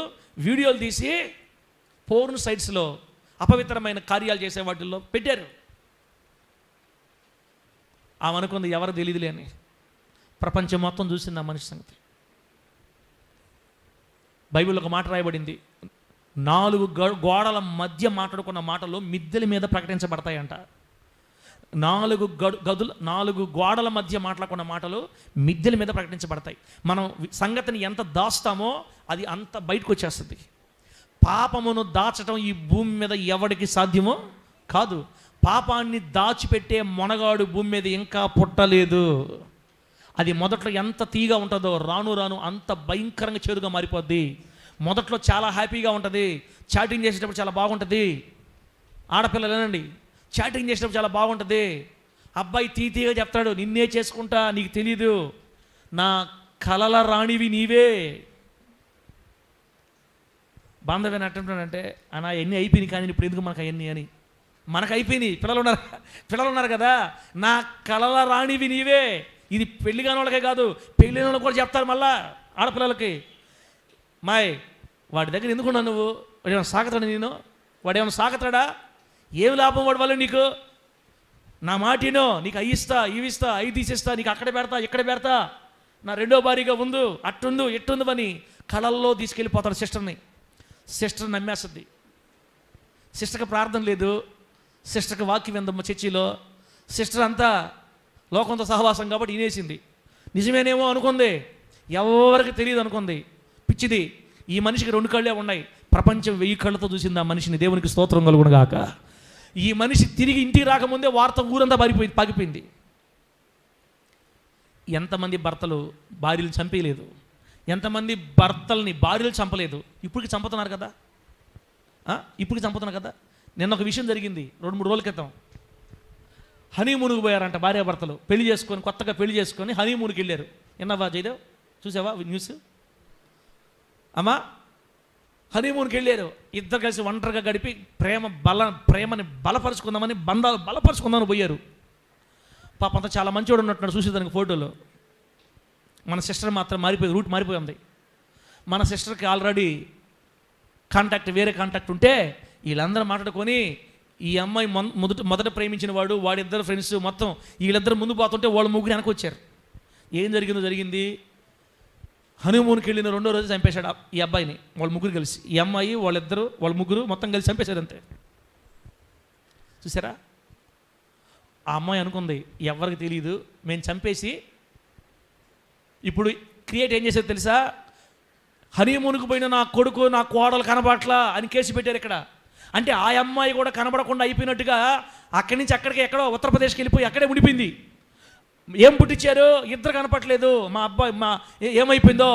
వీడియోలు తీసి పోర్న్ సైట్స్లో అపవిత్రమైన కార్యాలు చేసే వాటిల్లో పెట్టారు. ఆమె అనుకుంది ఎవరు తెలియదులే అని. ప్రపంచం మొత్తం చూసింది ఆ మనిషి సంగతి. బైబిల్లో ఒక మాట రాయబడింది, 4 గోడల మధ్య మాట్లాడుకున్న మాటలు మిద్దెల మీద ప్రకటించబడతాయంట. 4 గోడల మధ్య మాట్లాడుకున్న మాటలు మిద్దెల మీద ప్రకటించబడతాయి. మనం సంగతిని ఎంత దాస్తామో అది అంత బయటకు వచ్చేస్తుంది. పాపమును దాచటం ఈ భూమి మీద ఎవరికి సాధ్యమో కాదు. పాపాన్ని దాచిపెట్టే మొనగాడు భూమి మీద ఇంకా పుట్టలేదు. అది మొదట్లో ఎంత తీగా ఉంటుందో రాను రాను అంత భయంకరంగా చేదుగా మారిపోద్ది. మొదట్లో చాలా హ్యాపీగా ఉంటుంది, చాటింగ్ చేసేటప్పుడు చాలా బాగుంటుంది. ఆడపిల్లలేనండి, చాటింగ్ చేసేటప్పుడు చాలా బాగుంటుంది. అబ్బాయి తీగా చెప్తాడు, నిన్నే చేసుకుంటా, నీకు తెలీదు, నా కలల రాణివి నీవే. బాంధవ్యం ఎట్టుంటాడంటే, అన్నా ఎన్ని అయిపోయినాయి కానీ ఇప్పుడు ఎందుకు మనకు అవన్నీ అని. మనకు అయిపోయినాయి, పిల్లలు ఉన్నారు కదా, నా కలల రాణివి నీవే. ఇది పెళ్లి కాని వాళ్ళకే కాదు, పెళ్ళిన వాళ్ళకి కూడా చెప్తారు మళ్ళా ఆడపిల్లలకి. మాయ్ వాడి దగ్గర ఎందుకున్నా నువ్వు, వాడు ఏమైనా సాగుతాడా, నేను వాడు ఏమైనా సాగుతాడా, ఏమి లాభం వాడి వల్ల నీకు, నా మాటినో, నీకు అయ్యిస్తా ఇవిస్తా అవి తీసేస్తా, నీకు అక్కడ పెడతా ఇక్కడ పెడతా, నా రెండో భారీగా ఉండు, అట్టుందు ఎట్టుంది అని కళల్లో తీసుకెళ్ళిపోతాడు సిస్టర్ని. సిస్టర్ నమ్మేస్తుంది. సిస్టర్కి ప్రార్థన లేదు, సిస్టర్కి వాక్యం విందమ్మ చర్చిలో. సిస్టర్ అంతా లోకంతో సహవాసం కాబట్టి వినేసింది. నిజమేనేమో అనుకుంది, ఎవరికి తెలియదు అనుకుంది. పిచ్చిది. ఈ మనిషికి 2 కళ్ళే ఉన్నాయి, ప్రపంచం 1000 కళ్ళతో చూసింది ఆ మనిషిని. దేవునికి స్తోత్రం కలుగునుగాక. ఈ మనిషి తిరిగి ఇంటికి రాకముందే వార్త ఊరంతా పాకిపోయింది. ఎంతమంది భర్తలు భార్యలు చంపేయలేదు, ఎంతమంది భర్తల్ని భార్యలు చంపలేదు. ఇప్పటికి చంపుతున్నారు కదా, ఇప్పటికి చంపుతున్నారు కదా. నిన్న ఒక విషయం జరిగింది 2-3 రోజుల క్రితం. హనీమూన్కి పోయారంట భార్యాభర్తలు, కొత్తగా పెళ్లి చేసుకొని హనీమూన్కి వెళ్ళారు. విన్నావా జయదేవ్, చూసావా న్యూస్? అమ్మా హనీమూన్కి వెళ్ళారు, ఇద్దరు కలిసి ఒంటరిగా గడిపి ప్రేమని బలపరుచుకుందామని, బంధాలు బలపరుచుకుందామని పోయారు. పాపంతా చాలా మంచివాడు ఉన్నట్టున్నాడు చూసేదానికి ఫోటోలో. మన సిస్టర్ మాత్రం రూట్ మారిపోయింది. మన సిస్టర్కి ఆల్రెడీ వేరే కాంటాక్ట్ ఉంటే వీళ్ళందరూ మాట్లాడుకొని, ఈ అమ్మాయి మొదట ప్రేమించిన వాడిద్దరు ఫ్రెండ్స్ మొత్తం వీళ్ళిద్దరు ముందు పోతుంటే వాళ్ళు ముగ్గురు వెనక్కి వచ్చారు. ఏం జరిగింది, హనీమూన్కి వెళ్ళిన 2వ రోజు చంపేశాడు ఈ అబ్బాయిని. వాళ్ళ ముగ్గురు కలిసి, ఈ అమ్మాయి వాళ్ళ ముగ్గురు మొత్తం కలిసి చంపేశారు అంతే. చూసారా? ఆ అమ్మాయి అనుకుంది, ఎవరికి తెలియదు, మేము చంపేసి ఇప్పుడు క్రియేట్ ఏం చేసేది తెలుసా, హనీమూన్కి పోయిన నా కొడుకు నా కోడలు కనబట్లా అని కేసు పెట్టారు ఇక్కడ. అంటే ఆ అమ్మాయి కూడా కనబడకుండా అయిపోయినట్టుగా అక్కడి నుంచి అక్కడికి ఎక్కడో ఉత్తరప్రదేశ్కి వెళ్ళిపోయి అక్కడే ఉండిపోయింది. ఏం పుట్టించారు, ఇద్దరు కనపట్లేదు, మా అబ్బాయి ఏమైపోయిందో,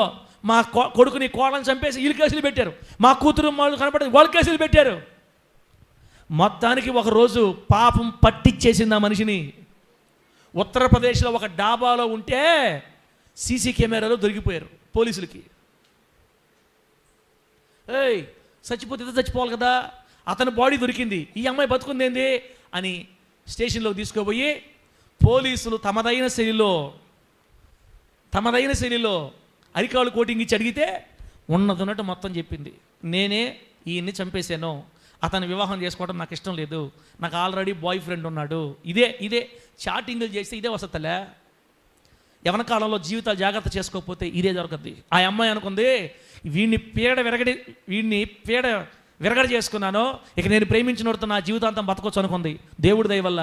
మా కొడుకుని కోడలను చంపేసి వీళ్ళు కేసులు పెట్టారు, మా కూతురు వాళ్ళు కనపడదు వాళ్ళు కేసులు పెట్టారు. మొత్తానికి ఒకరోజు పాపం పట్టించేసింది ఆ మనిషిని. ఉత్తరప్రదేశ్లో ఒక డాబాలో ఉంటే సీసీ కెమెరాలో దొరికిపోయారు పోలీసులకి. చచ్చిపోతే చచ్చిపోవాలి కదా, అతని బాడీ దొరికింది, ఈ అమ్మాయి బతుకుందేంది అని స్టేషన్లోకి తీసుకుపోయి పోలీసులు తమదైన శైలిలో అరికాళ్ళు కోటింగ్ ఇచ్చి అడిగితే ఉన్నట్టు మొత్తం చెప్పింది. నేనే ఈయన్ని చంపేశాను, అతను వివాహం చేసుకోవడం నాకు ఇష్టం లేదు, నాకు ఆల్రెడీ బాయ్ ఫ్రెండ్ ఉన్నాడు. ఇదే చాటింగ్లు చేస్తే ఇదే వసతలే. యవన కాలంలో జీవితాలు జాగ్రత్త చేసుకోకపోతే ఇదే జరుగుతుంది. ఆ అమ్మాయి అనుకుంది, వీడిని పీడ విరగడ చేసుకున్నాను, ఇక నేను ప్రేమించినోడితో నా జీవితాంతం బతకొచ్చు అనుకుంది. దేవుడి దయ వల్ల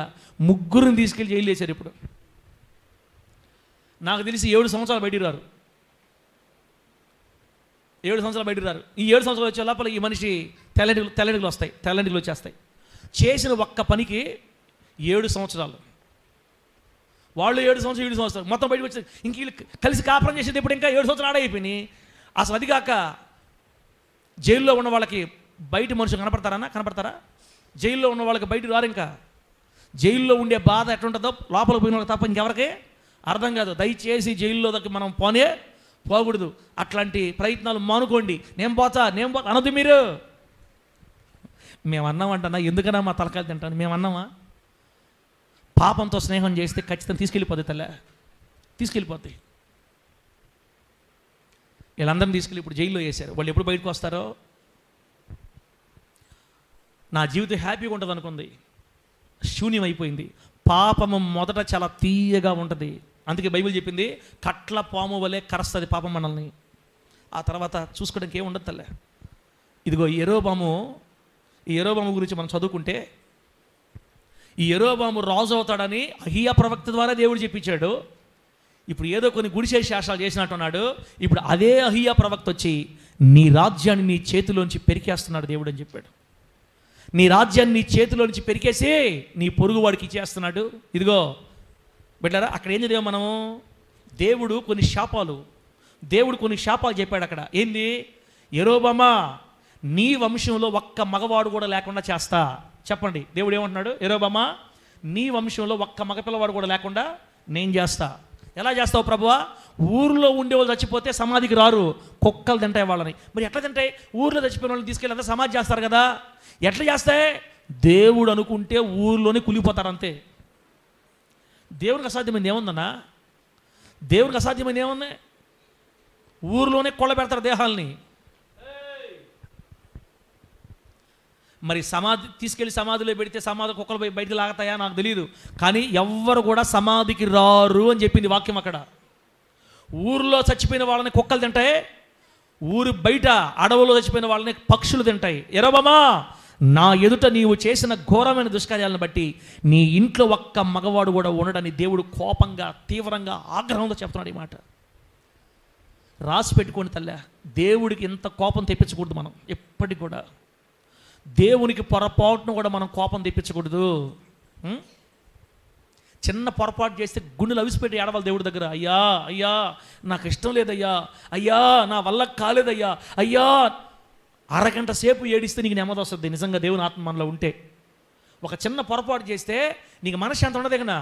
ముగ్గురిని తీసుకెళ్ళి జైలు వేశారు. ఇప్పుడు నాకు తెలిసి 7 సంవత్సరాలు బయటికి రారు. 7 సంవత్సరాలు బయటికి రారు. ఈ 7 సంవత్సరాలు వచ్చే లోపల ఈ మనిషి తెల్లనికలు వచ్చేస్తాయి. చేసిన ఒక్క పనికి 7 సంవత్సరాలు, వాళ్ళు 7 సంవత్సరాలు మొత్తం బయటకు వచ్చి ఇంక వీళ్ళు కలిసి కాపురం చేసేది ఇప్పుడు ఇంకా 7 సంవత్సరాలు ఆడైపోయినాయి. అసలు అది కాక జైల్లో ఉన్న వాళ్ళకి బయట మనుషులు కనపడతారా? జైల్లో ఉన్న వాళ్ళకి బయట రారు. ఇంకా జైల్లో ఉండే బాధ ఎట్లుంటుందో లోపల పోయిన వాళ్ళకి తప్ప ఇంకెవరికి అర్థం కాదు. దయచేసి జైల్లో దగ్గర మనం పోకూడదు. అట్లాంటి ప్రయత్నాలు మానుకోండి. నేను పోతా అనొద్దు మీరు. మేము అన్నామంటన్నా, ఎందుకన్నా మా తలకాయలు తింటాను, మేము అన్నామా? పాపంతో స్నేహం చేస్తే ఖచ్చితంగా తీసుకెళ్ళిపోద్ది. వీళ్ళందరినీ తీసుకెళ్ళి ఇప్పుడు జైల్లో వేశారు. వాళ్ళు ఎప్పుడు బయటకు వస్తారో. నా జీవితం హ్యాపీగా ఉంటుంది అనుకుంది, శూన్యం అయిపోయింది. పాపము మొదట చాలా తీయగా ఉంటుంది. అందుకే బైబిల్ చెప్పింది, కట్ల పాము వలె కరుస్తుంది పాపం మనల్ని. ఆ తర్వాత చూసుకోవడానికి ఏమి ఉండదు తల్లే. ఇదిగో ఈ యెరోబాము గురించి మనం చదువుకుంటే, ఈ యెరోబాము రాజు అవుతాడని అహీయా ప్రవక్త ద్వారా దేవుడు చెప్పించాడు. ఇప్పుడు ఏదో కొన్ని గుడిసే శాసనాలు చేసినట్టున్నాడు. ఇప్పుడు అదే అహీయా ప్రవక్త వచ్చి నీ రాజ్యాన్ని నీ చేతిలోంచి పెరికేస్తున్నాడు దేవుడు అని చెప్పాడు. నీ రాజ్యాన్ని నీ చేతిలోంచి పెరికేసి నీ పొరుగువాడికి ఇచ్చేస్తున్నాడు. ఇదిగో బిడ్డలారా, అక్కడ ఏం చదివాం మనము? దేవుడు కొన్ని శాపాలు చెప్పాడు అక్కడ. ఏంది? యెరోబామా, నీ వంశంలో ఒక్క మగవాడు కూడా లేకుండా చేస్తా. చెప్పండి, దేవుడు ఏమంటున్నాడు? యెరోబామా, నీ వంశంలో ఒక్క మగపిల్లవాడు కూడా లేకుండా నేను చేస్తా. ఎలా చేస్తావు ప్రభువా? ఊర్లో ఉండేవాళ్ళు చచ్చిపోతే సమాధికి రారు, కుక్కలు తింటాయి వాళ్ళని. మరి ఎట్లా తింటాయి? ఊర్లో చచ్చిపోయిన వాళ్ళని తీసుకెళ్ళి అంతా సమాధి చేస్తారు కదా, ఎట్లా చేస్తాయి? దేవుడు అనుకుంటే ఊర్లోనే కులిపోతారు అంతే. దేవునికి అసాధ్యమైంది ఏముందన్నా? దేవునికి అసాధ్యమైంది ఏముంది? ఊర్లోనే కొల్ల పెడతారు దేహాలని. మరి తీసుకెళ్ళి సమాధిలో పెడితే సమాధి కుక్కలు బయటికి లాగతాయా నాకు తెలియదు, కానీ ఎవ్వరు కూడా సమాధికి రారు అని చెప్పింది వాక్యం అక్కడ. ఊర్లో చచ్చిపోయిన వాళ్ళని కుక్కలు తింటాయి, ఊరు బయట అడవులో చచ్చిపోయిన వాళ్ళని పక్షులు తింటాయి. యెరోబామా, నా ఎదుట నీవు చేసిన ఘోరమైన దుష్కార్యాలను బట్టి నీ ఇంట్లో ఒక్క మగవాడు కూడా ఉండడని దేవుడు కోపంగా, తీవ్రంగా, ఆగ్రహంతో చెప్తున్నాడు ఈ మాట. రాసి పెట్టుకోండి తల్లి, దేవుడికి ఇంత కోపం తెప్పించకూడదు మనం ఎప్పటికి కూడా. దేవునికి పొరపాటును కూడా మనం కోపం తెప్పించకూడదు. చిన్న పొరపాటు చేస్తే గుండెలు అవిసిపెట్టి ఏడవాలి దేవుడి దగ్గర. అయ్యా అయ్యా నాకు ఇష్టం లేదయ్యా, అయ్యా నా వల్ల కాలేదయ్యా, అయ్యా. అరగంట సేపు ఏడిస్తే నీకు నెమ్మది వస్తుంది నిజంగా దేవుని ఆత్మ మనలో ఉంటే. ఒక చిన్న పొరపాటు చేస్తే నీకు మనశ్శాంతి ఉండదు కదా,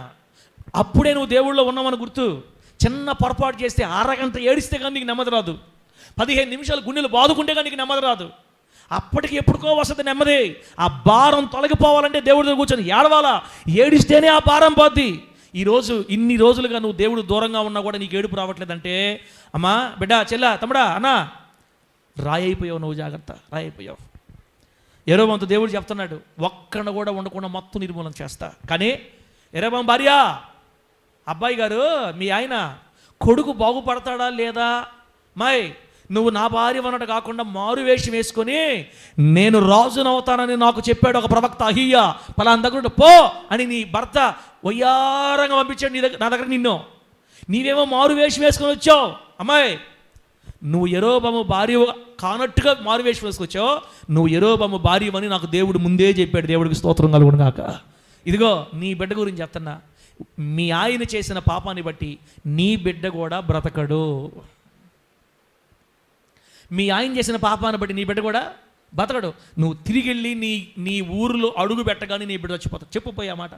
అప్పుడే నువ్వు దేవుళ్ళో ఉన్నామని గుర్తు. చిన్న పొరపాటు చేస్తే అరగంట ఏడిస్తే కానీ నీకు నెమ్మది రాదు, 15 నిమిషాలు గుండెలు బాదుకుంటే కానీ నీకు నెమ్మది రాదు. అప్పటికి ఎప్పుడుకో వస్తుంది నెమ్మది. ఆ భారం తొలగిపోవాలంటే దేవుడి దగ్గర కూర్చొని ఏడవాలా, ఏడిస్తేనే ఆ భారం పోద్ది. ఈరోజు ఇన్ని రోజులుగా నువ్వు దేవుడు దూరంగా ఉన్నా కూడా నీకు ఏడుపు రావట్లేదంటే, అమ్మా, బిడ్డ, చెల్లా, తమ్ముడా, అన్నా, రాయైపోయావు నువ్వు, జాగ్రత్త, రాయైపోయావు. యెరోబాముతో దేవుడు చెప్తున్నాడు, ఒక్కడిని కూడా ఉండకుండా మొత్తం నిర్మూలన చేస్తా. కానీ యెరోబాము భార్య, అబ్బాయి గారు, మీ ఆయన కొడుకు బాగుపడతాడా లేదా? మాయ్, నువ్వు నా భార్య అన్నట్టు కాకుండా మారు వేషం వేసుకొని నేను రాజునవుతానని నాకు చెప్పాడు ఒక ప్రవక్త అహియా, పలానా దగ్గర పో అని నీ భర్త వయ్యారంగా పంపించాడు నా దగ్గర నిన్ను. నీవేమో మారు వేషం వేసుకొని వచ్చావు. అమ్మాయి, నువ్వు యెరోబాము భార్య కానట్టుగా మారు వేషం వేసుకొచ్చావు. నువ్వు యెరోబాము భార్యవని నాకు దేవుడు ముందే చెప్పాడు. దేవుడికి స్తోత్రం కలుగును గాక. ఇదిగో నీ బిడ్డ గురించి చెప్తున్నా. మీ ఆయన చేసిన పాపాన్ని బట్టి నీ బిడ్డ కూడా బ్రతకడు. మీ ఆయన చేసిన పాపాన్ని బట్టి నీ బిడ్డ కూడా బ్రతకడు. నువ్వు తిరిగి వెళ్ళి నీ ఊరిలో అడుగు పెట్టగానే నీ బిడ్డ చచ్చిపోతాడు. చెప్పుపోయా మాట.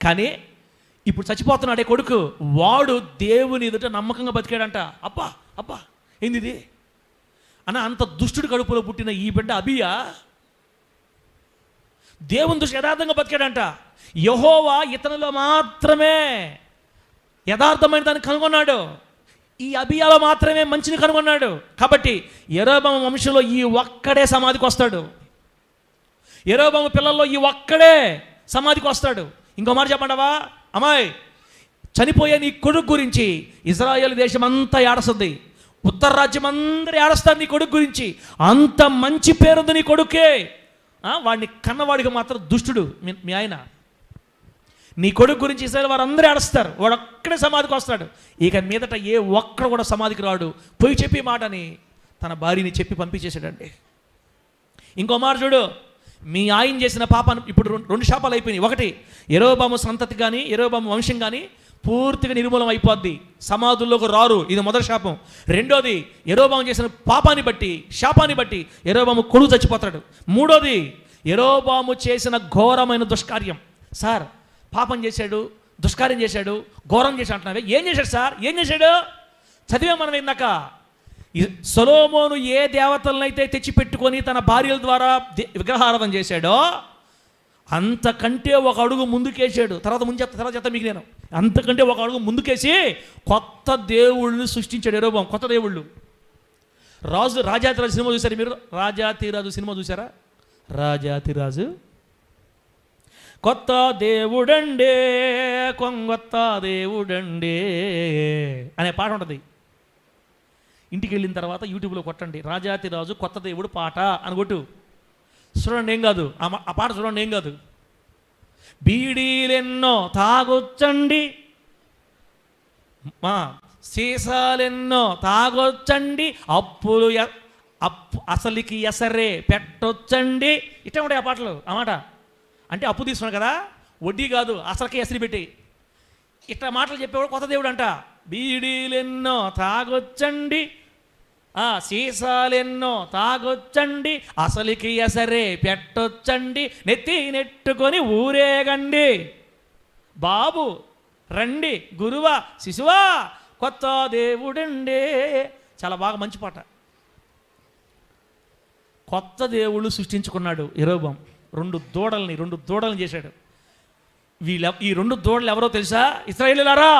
కానీ ఇప్పుడు చచ్చిపోతున్నాడే కొడుకు, వాడు దేవుని ఎదుట నమ్మకంగా బతికాడంట. అబ్బా అబ్బా, ఏంది ఇది అన్న? అంత దుష్టుడి కడుపులో పుట్టిన ఈ బిడ్డ అబియా దేవుని దృష్టి యథార్థంగా బతికాడంట. యెహోవా ఇతనిలో మాత్రమే యథార్థమైన దాన్ని కనుగొన్నాడు, ఈ అబియాలో మాత్రమే మంచిని కనుగొన్నాడు. కాబట్టి యెరోబాము వంశంలో ఈ ఒక్కడే సమాధికి వస్తాడు. యెరోబాము పిల్లల్లో ఈ ఒక్కడే సమాధికి వస్తాడు. ఇంకో మాట చెప్పండవా, అమ్మాయి, చనిపోయే నీ కొడుకు గురించి ఇజ్రాయేల్ దేశం అంతా ఏడుస్తుంది, ఉత్తర రాజ్యం అందరూ ఏడుస్తారు నీ కొడుకు గురించి. అంత మంచి పేరుంది నీ కొడుకే. వాడిని కన్నవాడికి మాత్రం దుష్టుడు మీ ఆయన. నీ కొడుకు గురించి ఇస్రాయేల్ వారు అందరూ ఏడుస్తారు, వాడు ఒక్కడే సమాధికి వస్తాడు. ఇక మీదట ఏ ఒక్కడు కూడా సమాధికి రాడు. పోయి చెప్పి మాటని తన భార్యని చెప్పి పంపించేసాడండి. ఇంకో మాట చూడు, మీ ఆయన చేసిన పాపాన్ని ఇప్పుడు రెండు శాపాలు అయిపోయినాయి. ఒకటి, యెరోబాము సంతతి కానీ యెరోబాము వంశం కానీ పూర్తిగా నిర్మూలం అయిపోద్ది, సమాధుల్లోకి రారు. ఇది మొదటి శాపం. రెండోది, యెరోబాము చేసిన పాపాన్ని బట్టి, శాపాన్ని బట్టి యెరోబాము కొడుకు చచ్చిపోతాడు. మూడోది, యెరోబాము చేసిన ఘోరమైన దుష్కార్యం. సార్, పాపం చేశాడు, దుష్కార్యం చేశాడు, ఘోరం చేశాడు అంటున్నావే, ఏం చేశాడు సార్? ఏం చేశాడు? చదివే మనం ఇందాక. సొలొమోను ఏ దేవతలనైతే తెచ్చిపెట్టుకొని తన భార్యల ద్వారా విగ్రహారాధన చేశాడో అంతకంటే ఒక అడుగు ముందుకేసాడు. తర్వాత చెప్తా మీకు నేను. అంతకంటే ఒక అడుగు ముందుకేసి కొత్త దేవుళ్ళని సృష్టించాడు యెరోబాము. కొత్త దేవుళ్ళు. రాజాతిరాజు సినిమా చూసారు మీరు? రాజాతిరాజు సినిమా చూసారా? రాజాతిరాజు కొత్త దేవుడండే, కొంగొత్త దేవుడండే అనే పాట ఉంటుంది. ఇంటికి వెళ్ళిన తర్వాత యూట్యూబ్లో కొట్టండి, రాజాతిరాజు కొత్త దేవుడు పాట అని కొట్టు. చూడండి, ఏం కాదు ఆ పాట. చూడండి, ఏం కాదు. బీడీలెన్నో తాగొచ్చండి, సీసాలెన్నో తాగొచ్చండి, అప్పులు అసలుకి ఎసరే పెట్టొచ్చండి. ఇట్లా ఉంటాయి ఆ పాటలు. ఆ మాట అంటే అప్పు తీసుకున్నాడు కదా, వడ్డీ కాదు, అసలుకి ఎసరి పెట్టి ఇట్లా మాటలు చెప్పేవాడు కొత్త దేవుడు అంట. బీడీలెన్నో తాగొచ్చండి, సీసాలెన్నో తాగొచ్చండి, అసలుకి ఎసరే పెట్టొచ్చండి, నెత్తి నెట్టుకొని ఊరేగండి, బాబు రండి గురువా శిశువా కొత్త దేవుడండే. చాలా బాగా మంచి పాట. కొత్త దేవుళ్ళు సృష్టించుకున్నాడు యెరొబెయాము. రెండు దూడల్ని చేశాడు. ఈ రెండు దూడలు ఎవరో తెలుసా? ఇశ్రాయేలీయులారా,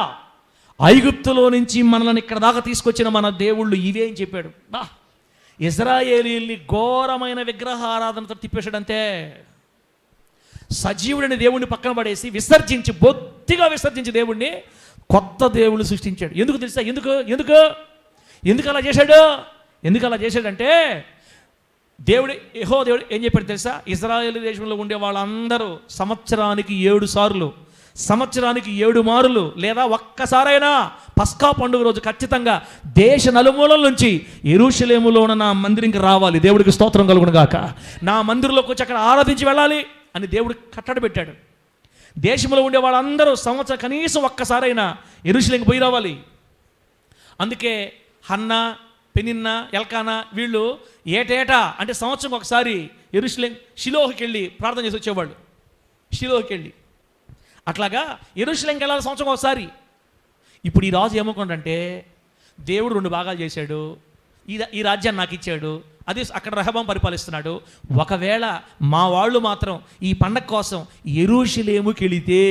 ఐగుప్తులో నుంచి మనల్ని ఇక్కడ దాకా తీసుకొచ్చిన మన దేవుళ్ళు ఇవే అని చెప్పాడు. ఇశ్రాయేలీయుల్ని ఘోరమైన విగ్రహారాధనతో తిప్పేశాడంతే. సజీవుడైన దేవుడిని పక్కన పడేసి బొత్తిగా విసర్జించి దేవుడిని కొత్త దేవుళ్ళు సృష్టించాడు. ఎందుకు తెలుసా? ఎందుకు అలా చేశాడు? ఎందుకు అలా చేశాడంటే దేవుడు ఏం చెప్పాడు తెలుసా? ఇశ్రాయేలు దేశంలో ఉండే వాళ్ళందరూ సంవత్సరానికి 7 సార్లు, సంవత్సరానికి 7 మారులు, లేదా ఒక్కసారైనా పస్కా పండుగ రోజు ఖచ్చితంగా దేశ నలుమూలల నుంచి యెరూషలేములో ఉన్న నా మందిరంకి రావాలి. దేవుడికి స్తోత్రం కలుగును గాక. నా మందిరంలోకి వచ్చి అక్కడ ఆరాధించి వెళ్ళాలి అని దేవుడు కట్టడి పెట్టాడు. దేశంలో ఉండే వాళ్ళందరూ సంవత్సరం కనీసం ఒక్కసారైనా యెరూషలేముకి పోయి రావాలి. అందుకే హన్నా, పెనిన్నా, ఎల్కానా వీళ్ళు ఏటేటా అంటే సంవత్సరం ఒకసారి యెరూషలేం షిలోహుకి వెళ్ళి ప్రార్థన చేసి వచ్చేవాళ్ళు. షిలోహుకి వెళ్ళి అట్లాగా యెరూషలేంకి వెళ్ళాలి సంవత్సరం ఒకసారి. ఇప్పుడు ఈ రాజు ఏమనుకుంటే దేవుడు 2 భాగాలు చేశాడు, ఈ రాజ్యాన్ని నాకు ఇచ్చాడు, అదే అక్కడ రెహబాము పరిపాలిస్తున్నాడు. ఒకవేళ మా వాళ్ళు మాత్రం ఈ పండగ కోసం యెరూషలేముకి వెళితే,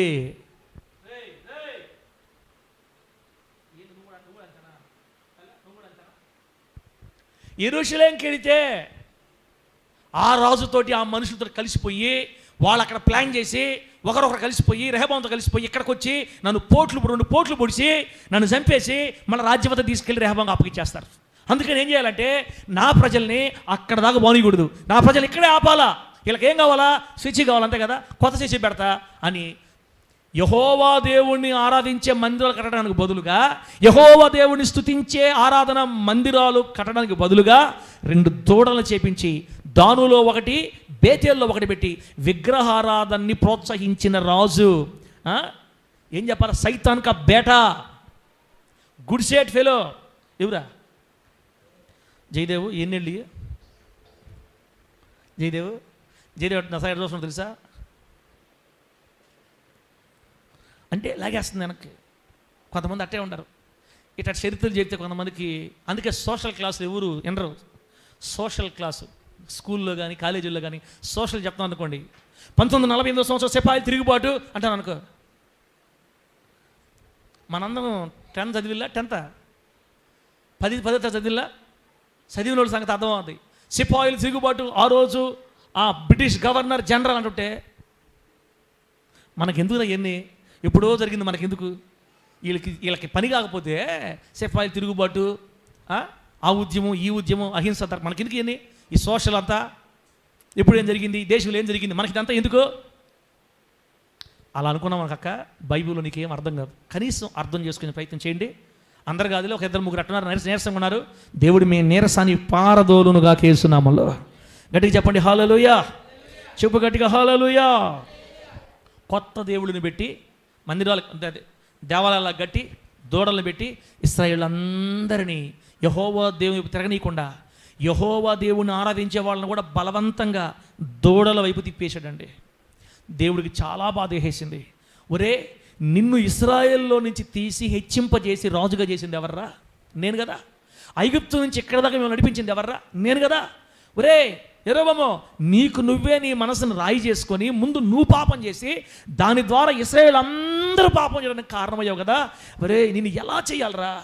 యెరూషలేంకి వెళితే ఆ రాజుతోటి ఆ మనుషులతో కలిసిపోయి వాళ్ళు అక్కడ ప్లాన్ చేసి ఒకరొకరు కలిసిపోయి రెహబాముతో కలిసిపోయి ఇక్కడికి వచ్చి నన్ను 2 పోట్లు పొడిచి నన్ను చంపేసి మన రాజ్యవత తీసుకెళ్ళి రెహబాముకి అప్పగిచ్చేస్తారు. అందుకని ఏం చేయాలంటే నా ప్రజల్ని అక్కడ దాకా పోనీయకూడదు, నా ప్రజలు ఇక్కడే ఆపాలా, వీళ్ళకి ఏం కావాలా? శిక్ష కావాలంతే కదా, కొత్త శిక్ష పెడతా అని యెహోవా దేవుణ్ణి ఆరాధించే మందిరాలు కట్టడానికి బదులుగా, యెహోవా దేవుణ్ణి స్తుతించే ఆరాధన మందిరాలు కట్టడానికి బదులుగా 2 దూడలను చేపించి దానులో 1, బేతేల్లో 1 పెట్టి విగ్రహారాధనని ప్రోత్సహించిన రాజు ఏం చెప్పాలి? సైతాన్ కా బేటా, గుడ్ సేట్ ఫెలో. ఎవరా? జయదేవు. ఎన్నేళ్ళు జయదేవు నా సైడ్ చూస్తున్నా తెలుసా? అంటే లాగేస్తుంది వెనక్కి. కొంతమంది అట్టే ఉంటారు, ఇట్లా చరిత్రలు చెప్తే కొంతమందికి. అందుకే సోషల్ క్లాసులు ఎవరు వినరు. సోషల్ క్లాసు స్కూల్లో కానీ కాలేజీల్లో కానీ సోషల్ చెప్తాం అనుకోండి, 1948 సంవత్సరం సిపాయిలు తిరుగుబాటు అంటాను అనుకో. మనందరం 10th చదివిల్లా, 10th 10th చదివిల్లా, చదివిన వాళ్ళ సంగతి అర్థమవుతుంది. సిపాయిలు తిరుగుబాటు ఆ రోజు ఆ బ్రిటిష్ గవర్నర్ జనరల్ అంటుంటే మనకెందుకు ఎన్ని ఎప్పుడో జరిగింది, మనకెందుకు? వీళ్ళకి పని కాకపోతే సిపాయిలు తిరుగుబాటు, ఆ ఉద్యమం, ఈ ఉద్యమం, అహింస, మనకెందుకు ఎన్ని ఈ సోషల్ అంతా? ఇప్పుడు ఏం జరిగింది, దేశంలో ఏం జరిగింది, మనకి ఇదంతా ఎందుకు? అలా అనుకున్నాం మనకక్క. బైబిల్లో నీకేం అర్థం కాదు. కనీసం అర్థం చేసుకునే ప్రయత్నం చేయండి. అందరు కాదులే, ఒక 2-3 అట్టున్నారు నీరసంగా ఉన్నారు. దేవుడు మీ నీరసాన్ని పారదోలునుగా కేసునామలో. గట్టిగా చెప్పండి హల్లెలూయా. చెప్పు గట్టిగా హల్లెలూయా. కొత్త దేవుడిని పెట్టి మందిరాలు, దేవాలయాలు కట్టి దూడలను పెట్టి ఇశ్రాయేలులందరినీ యెహోవా దేవుని తిరగనీయకుండా యెహోవా దేవుని ఆరాధించే వాళ్ళని కూడా బలవంతంగా దూడల వైపు తిప్పేశాడండి. దేవుడికి చాలా బాధ వేసింది. ఒరే, నిన్ను ఇశ్రాయేల్లో నుంచి తీసి హెచ్చింపజేసి రాజుగా చేసింది ఎవర్రా? నేను కదా. ఐగుప్తు నుంచి ఇక్కడ దాకా మేము నడిపించింది ఎవర్రా? నేను కదా. ఒరే యెరొబెయాము, నీకు నువ్వే నీ మనసును రాయి చేసుకొని ముందు నువ్వు పాపం చేసి దాని ద్వారా ఇశ్రాయేలు అందరూ పాపం చేయడానికి కారణమయ్యావు కదా. ఒరే, నిన్ను ఎలా చేయాలరా?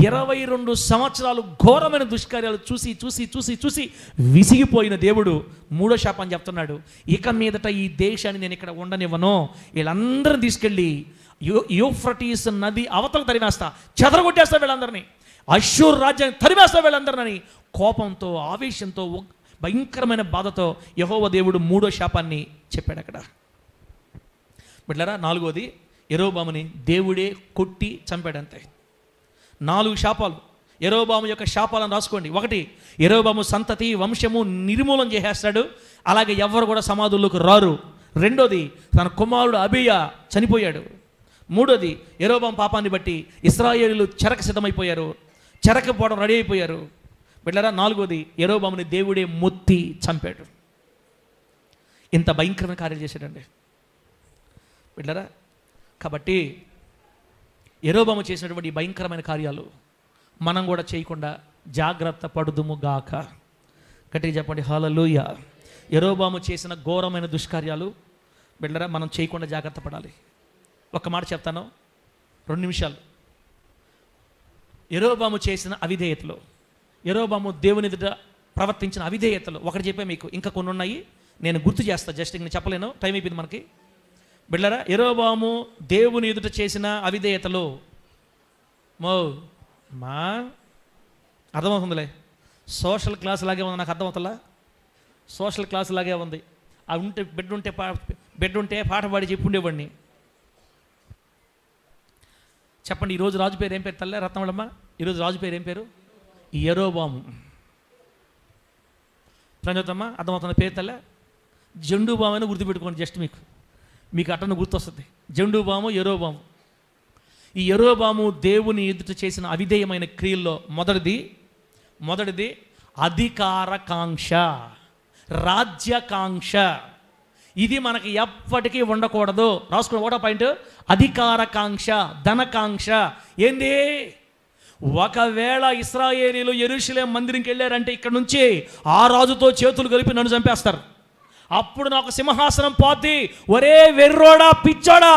22 సంవత్సరాలు ఘోరమైన దుష్కార్యాలు చూసి చూసి చూసి చూసి విసిగిపోయిన దేవుడు 3వ శాపం చెప్తున్నాడు. ఇక మీదట ఈ దేశాన్ని నేను ఇక్కడ ఉండనివ్వను, వీళ్ళందరినీ తీసుకెళ్ళి యూఫ్రటీస్ నది అవతల తరిమేస్తా, చెదరగొట్టేస్తా వీళ్ళందరినీ, అష్షూరు రాజ్యాన్ని తరిమేస్తా వీళ్ళందరినీ కోపంతో, ఆవేశంతో, భయంకరమైన బాధతో యెహోవా దేవుడు 3వ శాపాన్ని చెప్పాడు అక్కడ. బిడ్డలారా, 4వది యెరొబెయాముని దేవుడే కొట్టి చంపాడంతే. 4 శాపాలు యెరొబెయాము యొక్క శాపాలను రాసుకోండి. 1, యెరొబెయాము సంతతి వంశము నిర్మూలన చేసేస్తాడు, అలాగే ఎవరు కూడా సమాధుల్లోకి రారు. 2వది, తన కుమారుడు అబీయా చనిపోయాడు. మూడోది, యెరొబాము పాపాన్ని బట్టి ఇశ్రాయేలీయులు చెరకు సిద్ధమైపోయారు, చెరకు పోవడం రెడీ అయిపోయారు. బిడ్డలారా, నాలుగోది, యెరొబాముని దేవుడే మొత్తి చంపాడు. ఇంత భయంకరమైన కార్యాలు చేశాడండి బిడ్డలారా. కాబట్టి యెరొబాము చేసినటువంటి ఈ భయంకరమైన కార్యాలు మనం కూడా చేయకుండా జాగ్రత్త పడుదుము గాక. గట్టిగా చెప్పండి హల్లెలూయా. యెరొబాము చేసిన ఘోరమైన దుష్కార్యాలు బిడ్డలారా మనం చేయకుండా జాగ్రత్త పడాలి. ఒక మాట చెప్తాను, 2 నిమిషాలు. యెరొబాము చేసిన అవిధేయతలు, యెరొబాము దేవుని ఎదుట ప్రవర్తించిన అవిధేయతలు ఒకటి చెప్పే మీకు, ఇంకా కొన్ని ఉన్నాయి, నేను గుర్తు చేస్తాను. జస్ట్ ఇంక చెప్పలేను, టైం అయిపోయింది మనకి. బిడ్డలారా, యెరొబాము దేవుని ఎదుట చేసిన అవిధేయతలు మా అర్థమవుతుందిలే. సోషల్ క్లాస్ లాగే ఉంది, నాకు అర్థమవుతుందా? సోషల్ క్లాస్ లాగే ఉంది. ఆ బెడ్ ఉంటే పాట పాడి చెప్పి ఉండేవాడిని. చెప్పండి, ఈరోజు రాజు పేరు ఏం పేరు తల్లే రత్నమల్లమ్మ? ఈరోజు రాజు పేరు ఏం పేరు? యెరొబాము. చదువుతామా? అర్థమవుతున్న పేరు తల్లే? జండుబాము అని గుర్తుపెట్టుకోండి. జస్ట్ మీకు అట్టను గుర్తొస్తుంది. జండుబాము, యెరొబాము. ఈ యెరొబాము దేవుని ఎదుట చేసిన అవిధేయమైన క్రియల్లో మొదటిది అధికారకాంక్ష, రాజ్యకాంక్ష. ఇది మనకి ఎప్పటికీ ఉండకూడదు. రాసుకోండి, ఒకటో పాయింట్, అధికారకాంక్ష, ధనకాంక్ష. ఏంది? ఒకవేళ ఇశ్రాయేలీయులు యెరూషలేం మందిరంకి వెళ్ళారంటే ఇక్కడ నుంచి ఆ రాజుతో చేతులు కలిపి నన్ను చంపేస్తారు. అప్పుడు నాకు సింహాసనం పోద్ది. ఒరే వెర్రోడా, పిచ్చోడా,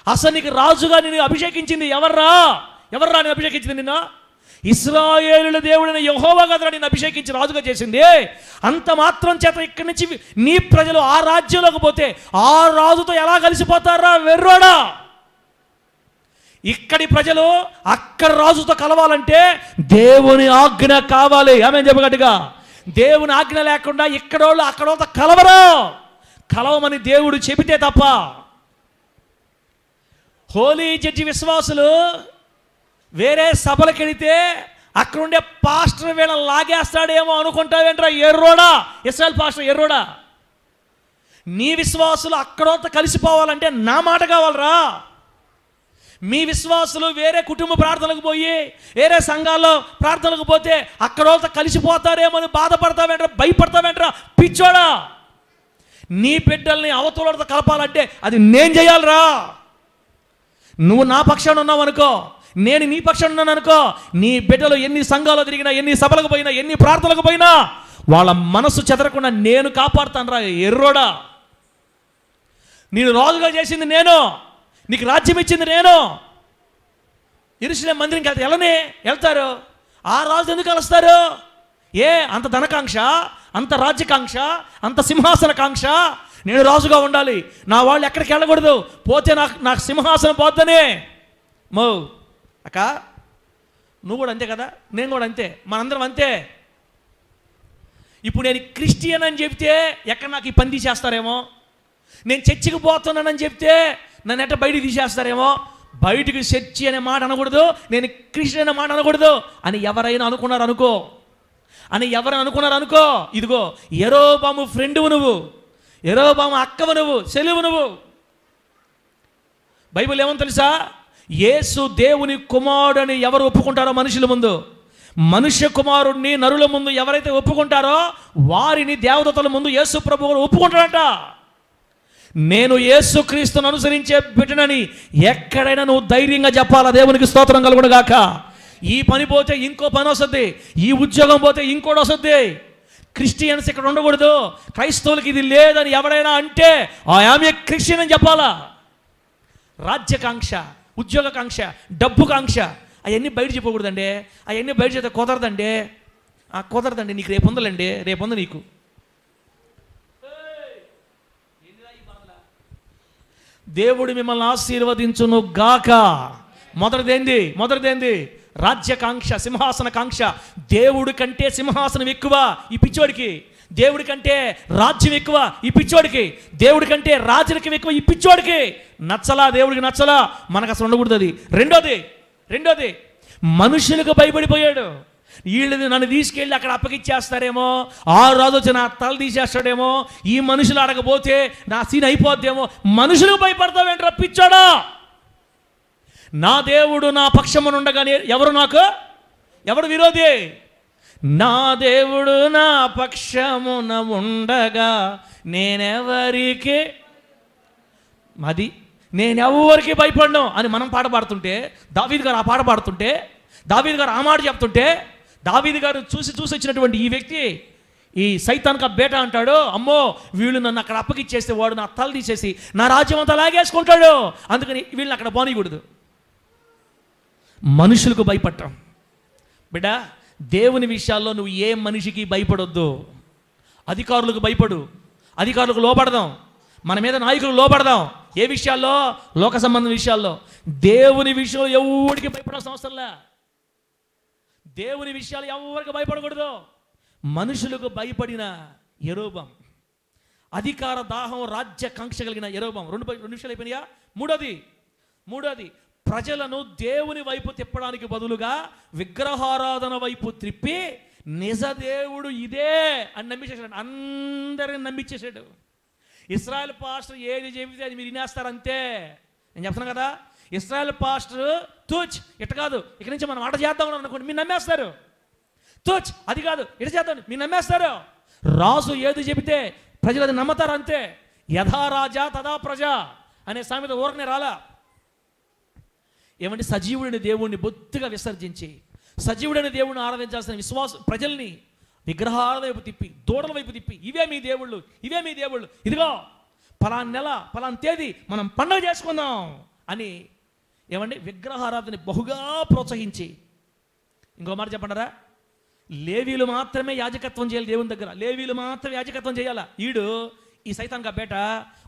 అసలు నీకు రాజుగా నేను అభిషేకించింది ఎవర్రా నేను అభిషేకించింది? నిన్న ఇశ్రాయేలుల దేవుడైన యెహోవా కదరా నేను అభిషేకించి రాజుగా చేసింది. అంత మాత్రం చేత ఇక్కడి నుంచి నీ ప్రజలు ఆ రాజ్యంలోకి పోతే ఆ రాజుతో ఎలా కలిసిపోతారా వెర్రోడా? ఇక్కడి ప్రజలు అక్కడ రాజుతో కలవాలంటే దేవుని ఆజ్ఞ కావాలి. ఆమేన్ చెప్పగట్టుగా. దేవుని ఆజ్ఞ లేకుండా ఇక్కడోళ్ళు అక్కడోళ్ళతో కలవమని దేవుడు చెబితే తప్ప. హోలీ జడ్జి విశ్వాసులు వేరే సభలకు వెళితే అక్కడుండే పాస్టర్ వీళ్ళని లాగేస్తాడేమో అనుకుంటావేంట్రా ఎర్రోడా? ఇశ్రాయేల్ పాస్టర్ ఎర్రోడా? నీ విశ్వాసులు అక్కడోతో కలిసిపోవాలంటే నా మాట కావాలరా. మీ విశ్వాసులు వేరే కుటుంబ ప్రార్థనలకు పోయి వేరే సంఘాల్లో ప్రార్థనలకు పోతే అక్కడోతో కలిసిపోతారేమో అని బాధపడతావేంట్రా, భయపడతావేంట్రా పిచ్చోడా? నీ బిడ్డల్ని అవతలతో కలపాలంటే అది నేను చేయాలరా. నువ్వు నా పక్షాన ఉన్నావు అనుకో, నేను నీ పక్షాన ఉన్నాను అనుకో, నీ బిడ్డలు ఎన్ని సంఘాలు తిరిగినా, ఎన్ని సభలకు పోయినా, ఎన్ని ప్రార్థనలకు పోయినా వాళ్ళ మనసు చెదరకుండా నేను కాపాడుతాను రా ఎర్రోడా. నేను రాజుగా చేసింది నేను, నీకు రాజ్యం ఇచ్చింది నేను. యెరూషలేం మందిరంకి వెళ్తారు. ఆ రాజు ఎందుకు కలుస్తారు? అంత ధనకాంక్ష, అంత రాజ్యకాంక్ష, అంత సింహాసన కాంక్ష. నేను రాజుగా ఉండాలి, నా వాళ్ళు ఎక్కడికి వెళ్ళకూడదు, పోతే నాకు సింహాసనం పోద్దనే. అక్క నువ్వు కూడా అంతే కదా, నేను కూడా అంతే, మనందరం అంతే. ఇప్పుడు నేను క్రిస్టియన్ అని చెప్తే ఎక్కడ నాకు ఈ పని తీసేస్తారేమో, నేను చర్చికి పోతున్నానని చెప్తే నన్ను ఎట్ట బయటికి తీసేస్తారేమో. బయటికి చర్చి అనే మాట అనకూడదు, నేను క్రిస్టియన్ అనే మాట అనకూడదు అని ఎవరైనా అనుకున్నారు అనుకో, ఇదిగో యెరొబాము ఫ్రెండువు నువ్వు, యెరొబాము అక్కవు నువ్వు, సెలువు నువ్వు. బైబిల్ ఏమని తెలుసా? యేసు దేవుని కుమారుడని ఎవరు ఒప్పుకుంటారో మనుషుల ముందు, మనుష్య కుమారుడిని నరుల ముందు ఎవరైతే ఒప్పుకుంటారో వారిని దేవదూతల ముందు యేసు ప్రభువు ఒప్పుకుంటాడంట. నేను యేసు క్రీస్తును అనుసరించే బిడ్డనని ఎక్కడైనా నువ్వు ధైర్యంగా చెప్పాలా. దేవునికి స్తోత్రం కలుగును గాక. ఈ పని పోతే ఇంకో పని వస్తుంది, ఈ ఉద్యోగం పోతే ఇంకోటి వస్తుంది. క్రిస్టియన్స్ ఇక్కడ ఉండకూడదు, క్రైస్తవులకి ఇది లేదని ఎవడైనా అంటే ఆమె క్రిస్టియన్ అని చెప్పాలా. రాజ్యకాంక్ష, ఉద్యోగకాంక్ష, డబ్బుకాంక్ష అవన్నీ బయట చెప్పకూడదండి. అవన్నీ బయట చెప్తే కుదరదండి. నీకు రేపు ఉందండి, రేపు ఉంది నీకు. దేవుడు మిమ్మల్ని ఆశీర్వదించును గాక. మొదటిదేంది? రాజ్యకాంక్ష, సింహాసన కాంక్ష. దేవుడి కంటే సింహాసనం ఎక్కువ ఈ పిచ్చోడికి, దేవుడి కంటే రాజ్యం ఎక్కువ ఈ పిచ్చోడికి, దేవుడి కంటే రాజరికం ఎక్కువ ఈ పిచ్చోడికి. నచ్చలా, దేవుడికి నచ్చలా, మనకు అసలు ఉండకూడదు అది. రెండోది మనుషులకు భయపడిపోయాడు. వీళ్ళని నన్ను తీసుకెళ్ళి అక్కడ అప్పగిచ్చేస్తారేమో, ఆ రాజు వచ్చి నా తల తీసేస్తాడేమో, ఈ మనుషులు అడగబోతే నా సీన్ అయిపోద్దేమో. మనుషులకు భయపడతావేంట్రా పిచ్చోడా? నా దేవుడు నా పక్షమునుండగానే ఎవరు విరోధి? నా దేవుడు నా పక్షమున ఉండగా నేనెవరికి భయపడను అని మనం పాట పాడుతుంటే, దావీదు గారు ఆ పాట పాడుతుంటే, దావీదు గారు ఆ మాట చెప్తుంటే, దావీదు గారు చూసి వచ్చినటువంటి ఈ వ్యక్తి, ఈ సైతాన్కా బేటా అంటాడు, అమ్మో వీళ్ళు నన్ను అక్కడ అప్పగిచ్చేస్తే వాడు నా తల తీసేసి నా రాజ్యం అంతా లాగేసుకుంటాడు, అందుకని వీళ్ళని అక్కడ పోనీయకూడదు. మనుషులకు భయపడటం. బిడ్డ, దేవుని విషయాల్లో నువ్వు ఏ మనిషికి భయపడొద్దు. అధికారులకు భయపడు, అధికారులకు లోపడదాం, మన మీద నాయకులు లోపడదాం. ఏ విషయాల్లో? లోక సంబంధం విషయాల్లో. దేవుని విషయంలో ఎవరికి భయపడాల్సిన అవసరంలే. దేవుని విషయాలు ఎవరికి భయపడకూడదు. మనుషులకు భయపడిన యెరోబాము, అధికార దాహం రాజ్య కాంక్ష కలిగిన యెరోబాము. రెండు విషయాలు అయిపోయినాయా? మూడోది ప్రజలను దేవుని వైపు తిప్పడానికి బదులుగా విగ్రహారాధన వైపు త్రిప్పి నిజ దేవుడు ఇదే అని నమ్మించేసాడు. అందరిని నమ్మించేసాడు. ఇశ్రాయేల్ పాస్టర్ ఏది చెబితే అది మీరు వినేస్తారు అంతే. నేను చెప్తున్నాను కదా, ఇశ్రాయేల్ పాస్టర్ తూచ్ ఇట కాదు, ఇక్కడి నుంచి మనం మాట చేద్దాం అనుకోండి, మీరు నమ్మేస్తారు. తూచ్ అది కాదు, ఇట చేద్దాం, మీరు నమ్మేస్తారు. రాజు ఏది చెబితే ప్రజలు అది నమ్మతారు అంతే. యథా రాజా తదా ప్రజ అనే సామెత ఊరకనే రాలా. ఏమంటే సజీవుడిని దేవుణ్ణి బొత్తిగా విసర్జించి సజీవుడైన దేవుడిని ఆరాధించాల్సిన ప్రజల్ని విగ్రహాల వైపు తిప్పి, దూడల వైపు తిప్పి, ఇవే మీ దేవుళ్ళు, ఇదిగో ఫలానా నెల ఫలానా తేదీ మనం పండుగ చేసుకుందాం అని ఏమండి విగ్రహారాధన బహుగా ప్రోత్సహించి, ఇంకో మాట చెప్పంటారా, లేవీలు మాత్రమే యాజకత్వం చేయాలి దేవుని దగ్గర, లేవీలు మాత్రమే యాజకత్వం చేయాలా. ఈ సైతాన్గా బేట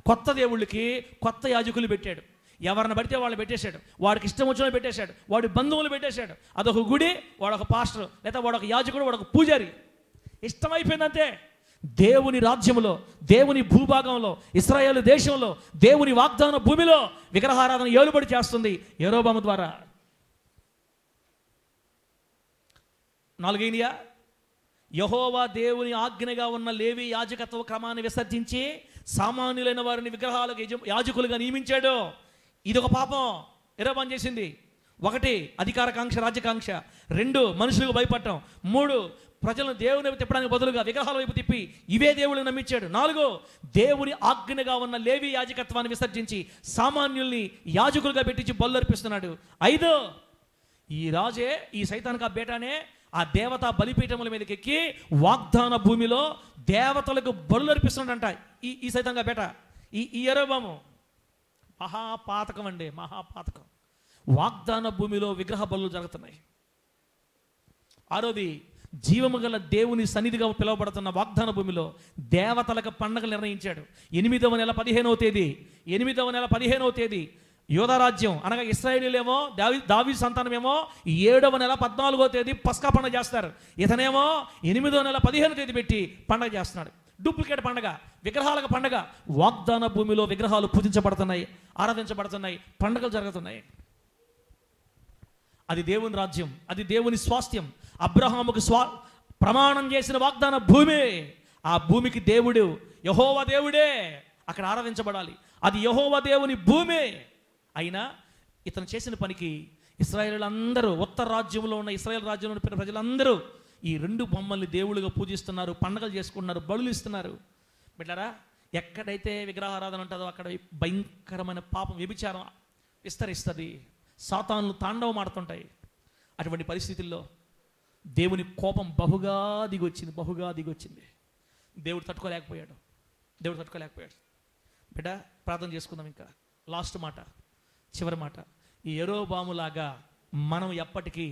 కొత్త దేవుళ్ళకి కొత్త యాజకులు పెట్టాడు. ఎవరిని పడితే వాళ్ళు పెట్టేశాడు, వాడికి ఇష్టం వచ్చిన పెట్టేశాడు, వాడి బంధువులు పెట్టేశాడు. అదొక గుడి, వాడొక పాస్టర్, లేదా వాడొక యాజకుడు, వాడొక పూజారి. ఇష్టమైపోయిందంతే. దేవుని రాజ్యంలో, దేవుని భూభాగంలో, ఇశ్రాయేలు దేశంలో, దేవుని వాగ్దాన భూమిలో విగ్రహారాధన ఏలుబడి చేస్తుంది యెరోబాము ద్వారా. 4 యెహోవా దేవుని ఆజ్ఞగా ఉన్న లేవి యాజకత్వ క్రమాన్ని విసర్జించి సామాన్యులైన వారిని విగ్రహాలకు యాజకులుగా నియమించాడు. ఇదొక పాపం యెరోబాము చేసింది. 1 అధికారకాంక్ష, రాజ్యకాంక్ష. 2 మనుషులకు భయపడటం. 3 ప్రజలను దేవుని వైపు తిప్పడానికి బదులుగా విగ్రహాల వైపు తిప్పి ఇవే దేవుళ్ళని నమ్మించాడు. 4 దేవుని ఆజ్ఞగా ఉన్న లేవి యాజకత్వాన్ని విసర్జించి సామాన్యుల్ని యాజకులుగా పెట్టించి బలుర్పిస్తున్నాడు. 5 ఈ రాజే, ఈ సైతాన్కా బేటానే ఆ దేవతా బలిపీఠముల మీదకి ఎక్కి వాగ్దాన భూమిలో దేవతలకు బలుర్పిస్తున్నాడంట. ఈ సైతాన్కా బేట, ఈ యెరోబాము మహాపాతకం అండి, మహాపాతకం. వాగ్దాన భూమిలో విగ్రహ బలులు జరుగుతున్నాయి. 6 జీవము గల దేవుని సన్నిధిగా పిలువబడుతున్న వాగ్దాన భూమిలో దేవతలకు పండగలు నిర్ణయించాడు. 8వ నెల 15వ తేదీ యోధారాజ్యం అనగా ఇశ్రాయేలీలేమో, దావీదు సంతానమేమో 7వ నెల 14వ తేదీ పస్కా పండుగ చేస్తారు. ఇతనేమో 8వ నెల 15వ తేదీ పెట్టి పండుగ చేస్తున్నాడు. డూప్లికేట్ పండుగ, విగ్రహాలకు పండుగ. వాగ్దాన భూమిలో విగ్రహాలు పూజించబడుతున్నాయి, ఆరాధించబడుతున్నాయి, పండుగలు జరుగుతున్నాయి. అది దేవుని రాజ్యం, అది దేవుని స్వాస్థ్యం. అబ్రహాముకు ప్రమాణం చేసిన వాగ్దాన భూమి. ఆ భూమికి దేవుడు యెహోవా దేవుడే అక్కడ ఆరాధించబడాలి. అది యెహోవా దేవుని భూమి. అయినా ఇతను చేసిన పనికి ఇశ్రాయేలీయులందరూ, ఉత్తర రాజ్యంలో ఉన్న ఇశ్రాయేల్ రాజ్యంలో ఉన్న ప్రజలందరూ ఈ 2 బొమ్మల్ని దేవుళ్ళుగా పూజిస్తున్నారు, పండుగలు చేసుకుంటున్నారు, బలులు ఇస్తున్నారు. బిడ్డరా, ఎక్కడైతే విగ్రహారాధన ఉంటుందో అక్కడ భయంకరమైన పాపం, వ్యభిచారం విస్తరిస్తుంది, సాతానులు తాండవం ఆడుతుంటాయి. అటువంటి పరిస్థితుల్లో దేవుని కోపం బహుగా దిగొచ్చింది. దేవుడు తట్టుకోలేకపోయాడు. బిడ్డ, ప్రార్థన చేసుకుందాం. ఇంకా లాస్ట్ మాట, చివరి మాట. ఈ యెరోబాములాగా మనం ఎప్పటికీ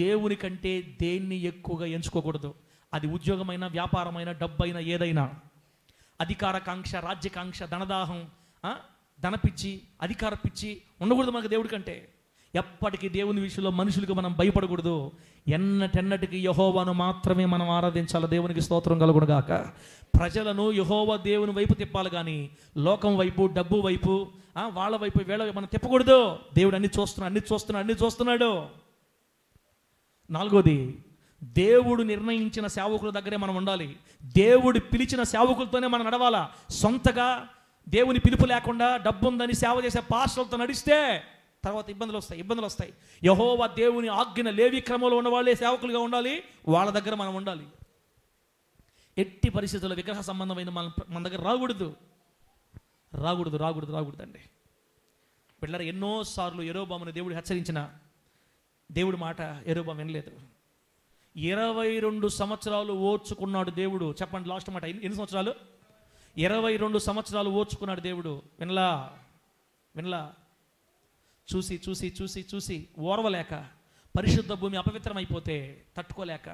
దేవుని కంటే దేన్ని ఎక్కువగా ఎంచుకోకూడదు. అది ఉద్యోగమైన, వ్యాపారమైన, డబ్బైనా, ఏదైనా. అధికారకాంక్ష, రాజ్యకాంక్ష, ధనదాహం, ధనపిచ్చి, అధికార పిచ్చి ఉండకూడదు మనకు దేవుడి కంటే. ఎప్పటికీ దేవుని విషయంలో మనుషులకు మనం భయపడకూడదు. ఎన్నటెన్నటికి యెహోవాను మాత్రమే మనం ఆరాధించాలి. దేవునికి స్తోత్రం కలుగును గాక. ప్రజలను యెహోవా దేవుని వైపు తిప్పాలి, కానీ లోకం వైపు, డబ్బు వైపు, వాళ్ళ వైపు, వీళ్ళ వైపు మనం తిప్పకూడదు. దేవుడు అన్ని చూస్తున్నాడు. 4 దేవుడు నిర్ణయించిన సేవకుల దగ్గరే మనం ఉండాలి. దేవుడు పిలిచిన సేవకులతోనే మనం నడవాలా. సొంతగా దేవుని పిలుపు లేకుండా డబ్బు ఉందని సేవ చేసే పాస్టర్లతో నడిస్తే తర్వాత ఇబ్బందులు వస్తాయి. యెహోవా దేవుని ఆజ్ఞ లేవి క్రమంలో ఉన్న వాళ్ళే సేవకులుగా ఉండాలి, వాళ్ళ దగ్గర మనం ఉండాలి. ఎట్టి పరిస్థితుల్లో విగ్రహ సంబంధమైన మన దగ్గర రాకూడదు అండి. పిల్లలు ఎన్నోసార్లు యెరోబామును దేవుడు హెచ్చరించిన దేవుడి మాట యెరోబాము వినలేదు. 22 సంవత్సరాలు ఓర్చుకున్నాడు దేవుడు. చెప్పండి లాస్ట్ మాట, ఎన్ని సంవత్సరాలు? 22 సంవత్సరాలు ఓర్చుకున్నాడు దేవుడు. వినలా. చూసి ఓర్వలేక, పరిశుద్ధ భూమి అపవిత్రమైపోతే తట్టుకోలేక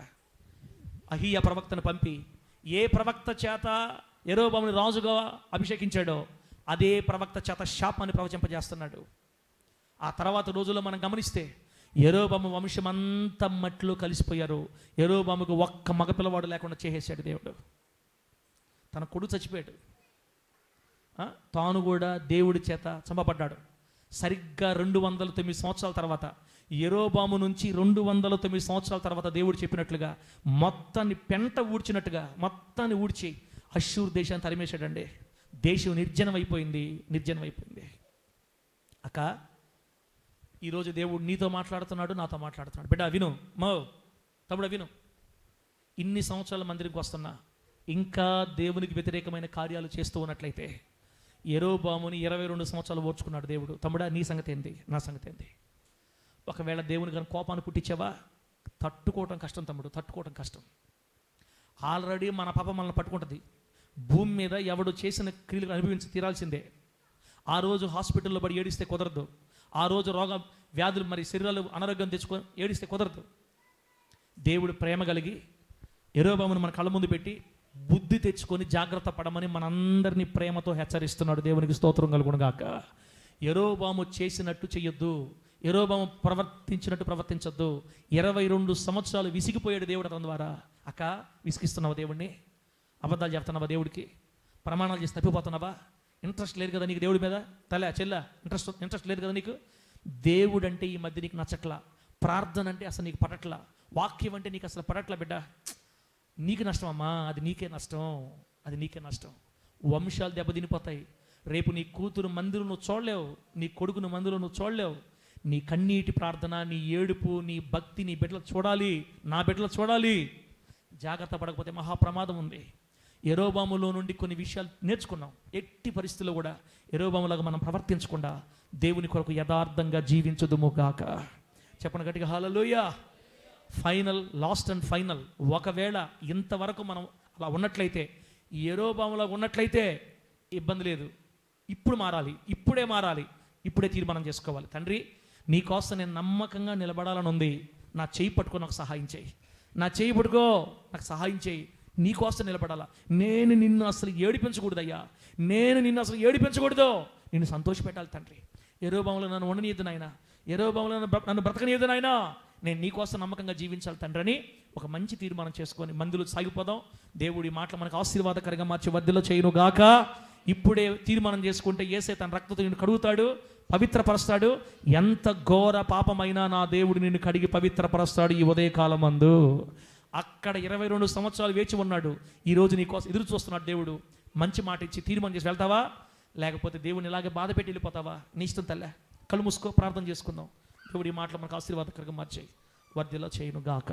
అహీయ ప్రవక్తను పంపి, ఏ ప్రవక్త చేత యెరోబాముని రాజుగా అభిషేకించాడో అదే ప్రవక్త చేత శాపాన్ని ప్రవచింపజేస్తున్నాడు. ఆ తర్వాత రోజుల్లో మనం గమనిస్తే యెరోబాము వంశం అంతా మట్టిలో కలిసిపోయారు. యెరోబాముకు ఒక్క మగపిల్లవాడు లేకుండా చేసేసాడు దేవుడు. తన కొడుకు చచ్చిపోయాడు, తాను కూడా దేవుడి చేత చంపబడ్డాడు. సరిగ్గా 209 సంవత్సరాల తర్వాత, యెరోబాము నుంచి 209 సంవత్సరాల తర్వాత దేవుడు చెప్పినట్లుగా మొత్తాన్ని పెంట ఊడ్చినట్టుగా మొత్తాన్ని ఊడ్చి అష్షూరు దేశాన్ని తరిమేశాడండి. దేశం నిర్జనమైపోయింది. అక్క, ఈరోజు దేవుడు నీతో మాట్లాడుతున్నాడు, నాతో మాట్లాడుతున్నాడు. బిడ్డ విను, తమ్ముడు విను. ఇన్ని సంవత్సరాల మందిరికి వస్తున్నా ఇంకా దేవునికి వ్యతిరేకమైన కార్యాలు చేస్తూ ఉన్నట్లయితే, యెరోబాముని 22 సంవత్సరాలు ఓర్చుకున్నాడు దేవుడు. తమ్ముడా, నీ సంగతి ఏంది, నా సంగతి ఏంది? ఒకవేళ దేవుని కానీ కోపాన్ని పుట్టించావా, తట్టుకోవటం కష్టం తమ్ముడు, తట్టుకోవటం కష్టం. ఆల్రెడీ మన పాప మనల్ని పట్టుకుంటుంది. భూమి మీద ఎవడు చేసిన క్రియలు అనుభవించి తీరాల్సిందే. ఆ రోజు హాస్పిటల్లో పడి ఏడిస్తే కుదరదు. ఆ రోజు రోగ వ్యాధులు మరి శరీరాలు అనారోగ్యం తెచ్చుకొని ఏడిస్తే కుదరదు. దేవుడు ప్రేమ కలిగి యెరోబామును మన కళ్ళ ముందు పెట్టి బుద్ధి తెచ్చుకొని జాగ్రత్త పడమని మనందరినీ ప్రేమతో హెచ్చరిస్తున్నాడు. దేవునికి స్తోత్రం కలుగునుగాక. యెరోబాము చేసినట్టు చెయ్యొద్దు, యెరోబాము ప్రవర్తించినట్టు ప్రవర్తించొద్దు. 22 సంవత్సరాలు విసిగిపోయాడు దేవుడు అతని ద్వారా. అక్క, విసిగిస్తున్నావా దేవుడిని? అబద్ధాలు చెప్తున్నావా దేవుడికి? ప్రమాణాలు చేసి తప్పిపోతున్నావా? ఇంట్రెస్ట్ లేదు కదా నీకు దేవుడి మీద? చెల్ల ఇంట్రెస్ట్ లేదు కదా నీకు? దేవుడు అంటే ఈ మధ్య నీకు నచ్చట్లా, ప్రార్థన అంటే అసలు నీకు పడట్లా, వాక్యం అంటే నీకు అసలు పడట్లా. బిడ్డ, నీకు నష్టం అమ్మా, అది నీకే నష్టం. వంశాలు దెబ్బతినిపోతాయి. రేపు నీ కూతురు మందిరం నువ్వు చూడలేవు, నీ కొడుకును మందిరం నువ్వు చూడలేవు. నీ కన్నీటి ప్రార్థన, నీ ఏడుపు, నీ భక్తి నీ బిడ్డలు చూడాలి, నా బిడ్డలు చూడాలి. జాగ్రత్త పడకపోతే మహాప్రమాదం ఉంది. యెరోబాములో నుండి కొన్ని విషయాలు నేర్చుకున్నాం. ఎట్టి పరిస్థితుల్లో కూడా యెరోబాములాగా మనం ప్రవర్తించకుండా దేవుని కొరకు యథార్థంగా జీవించుదుముగాక. చెప్పండి గట్టిగా హల్లెలూయా. లాస్ట్ అండ్ ఫైనల్, ఒకవేళ ఇంతవరకు మనం అలా ఉన్నట్లయితే, యెరోబాములా ఉన్నట్లయితే ఇబ్బంది లేదు. ఇప్పుడే మారాలి, ఇప్పుడే తీర్మానం చేసుకోవాలి. తండ్రి, నీకోసం నేను నమ్మకంగా నిలబడాలని ఉంది. నా చేయి పట్టుకో, నాకు సహాయం చేయి. నాకు సహాయం చేయి. నీకోసం నిలబడాలా. నేను నిన్ను అసలు ఏడిపించకూడదయ్యా, నిన్ను సంతోషపెట్టాలి తండ్రి. యెరోబాములో నన్ను ఉండనీయద్దు నాయన, యెరోబాములో నన్ను బ్రతకనీయద్దు నాయన. నేను నీకోసం నమ్మకంగా జీవించాలి తండ్రి అని ఒక మంచి తీర్మానం చేసుకొని మందులు సాగిపోదాం. దేవుడి మాటలు మనకు ఆశీర్వాదకరంగా మార్చి వర్ధిలో చేయునుగాక. ఇప్పుడే తీర్మానం చేసుకుంటే యేసే తన రక్తంతో నిన్ను కడుగుతాడు, పవిత్రపరుస్తాడు. ఎంత ఘోర పాపమైనా నా దేవుడు నిన్ను కడిగి పవిత్రపరుస్తాడు. ఈ ఉదయకాలమందు అక్కడ 22 సంవత్సరాలు వేచి ఉన్నాడు. ఈరోజు నీ కోసం ఎదురు చూస్తున్నాడు దేవుడు. మంచి మాట ఇచ్చి తీర్మానం చేసి వెళ్తావా, లేకపోతే దేవుని ఇలాగే బాధ పెట్టి వెళ్ళిపోతావా? నీ ఇష్టం తల్లే. కళ్ళు మూసుకో, ప్రార్థన చేసుకుందాం. దేవుడి మాటలు మనకు ఆశీర్వాదకరంగా మార్చేయి, వర్ధిలో చేయునుగాక.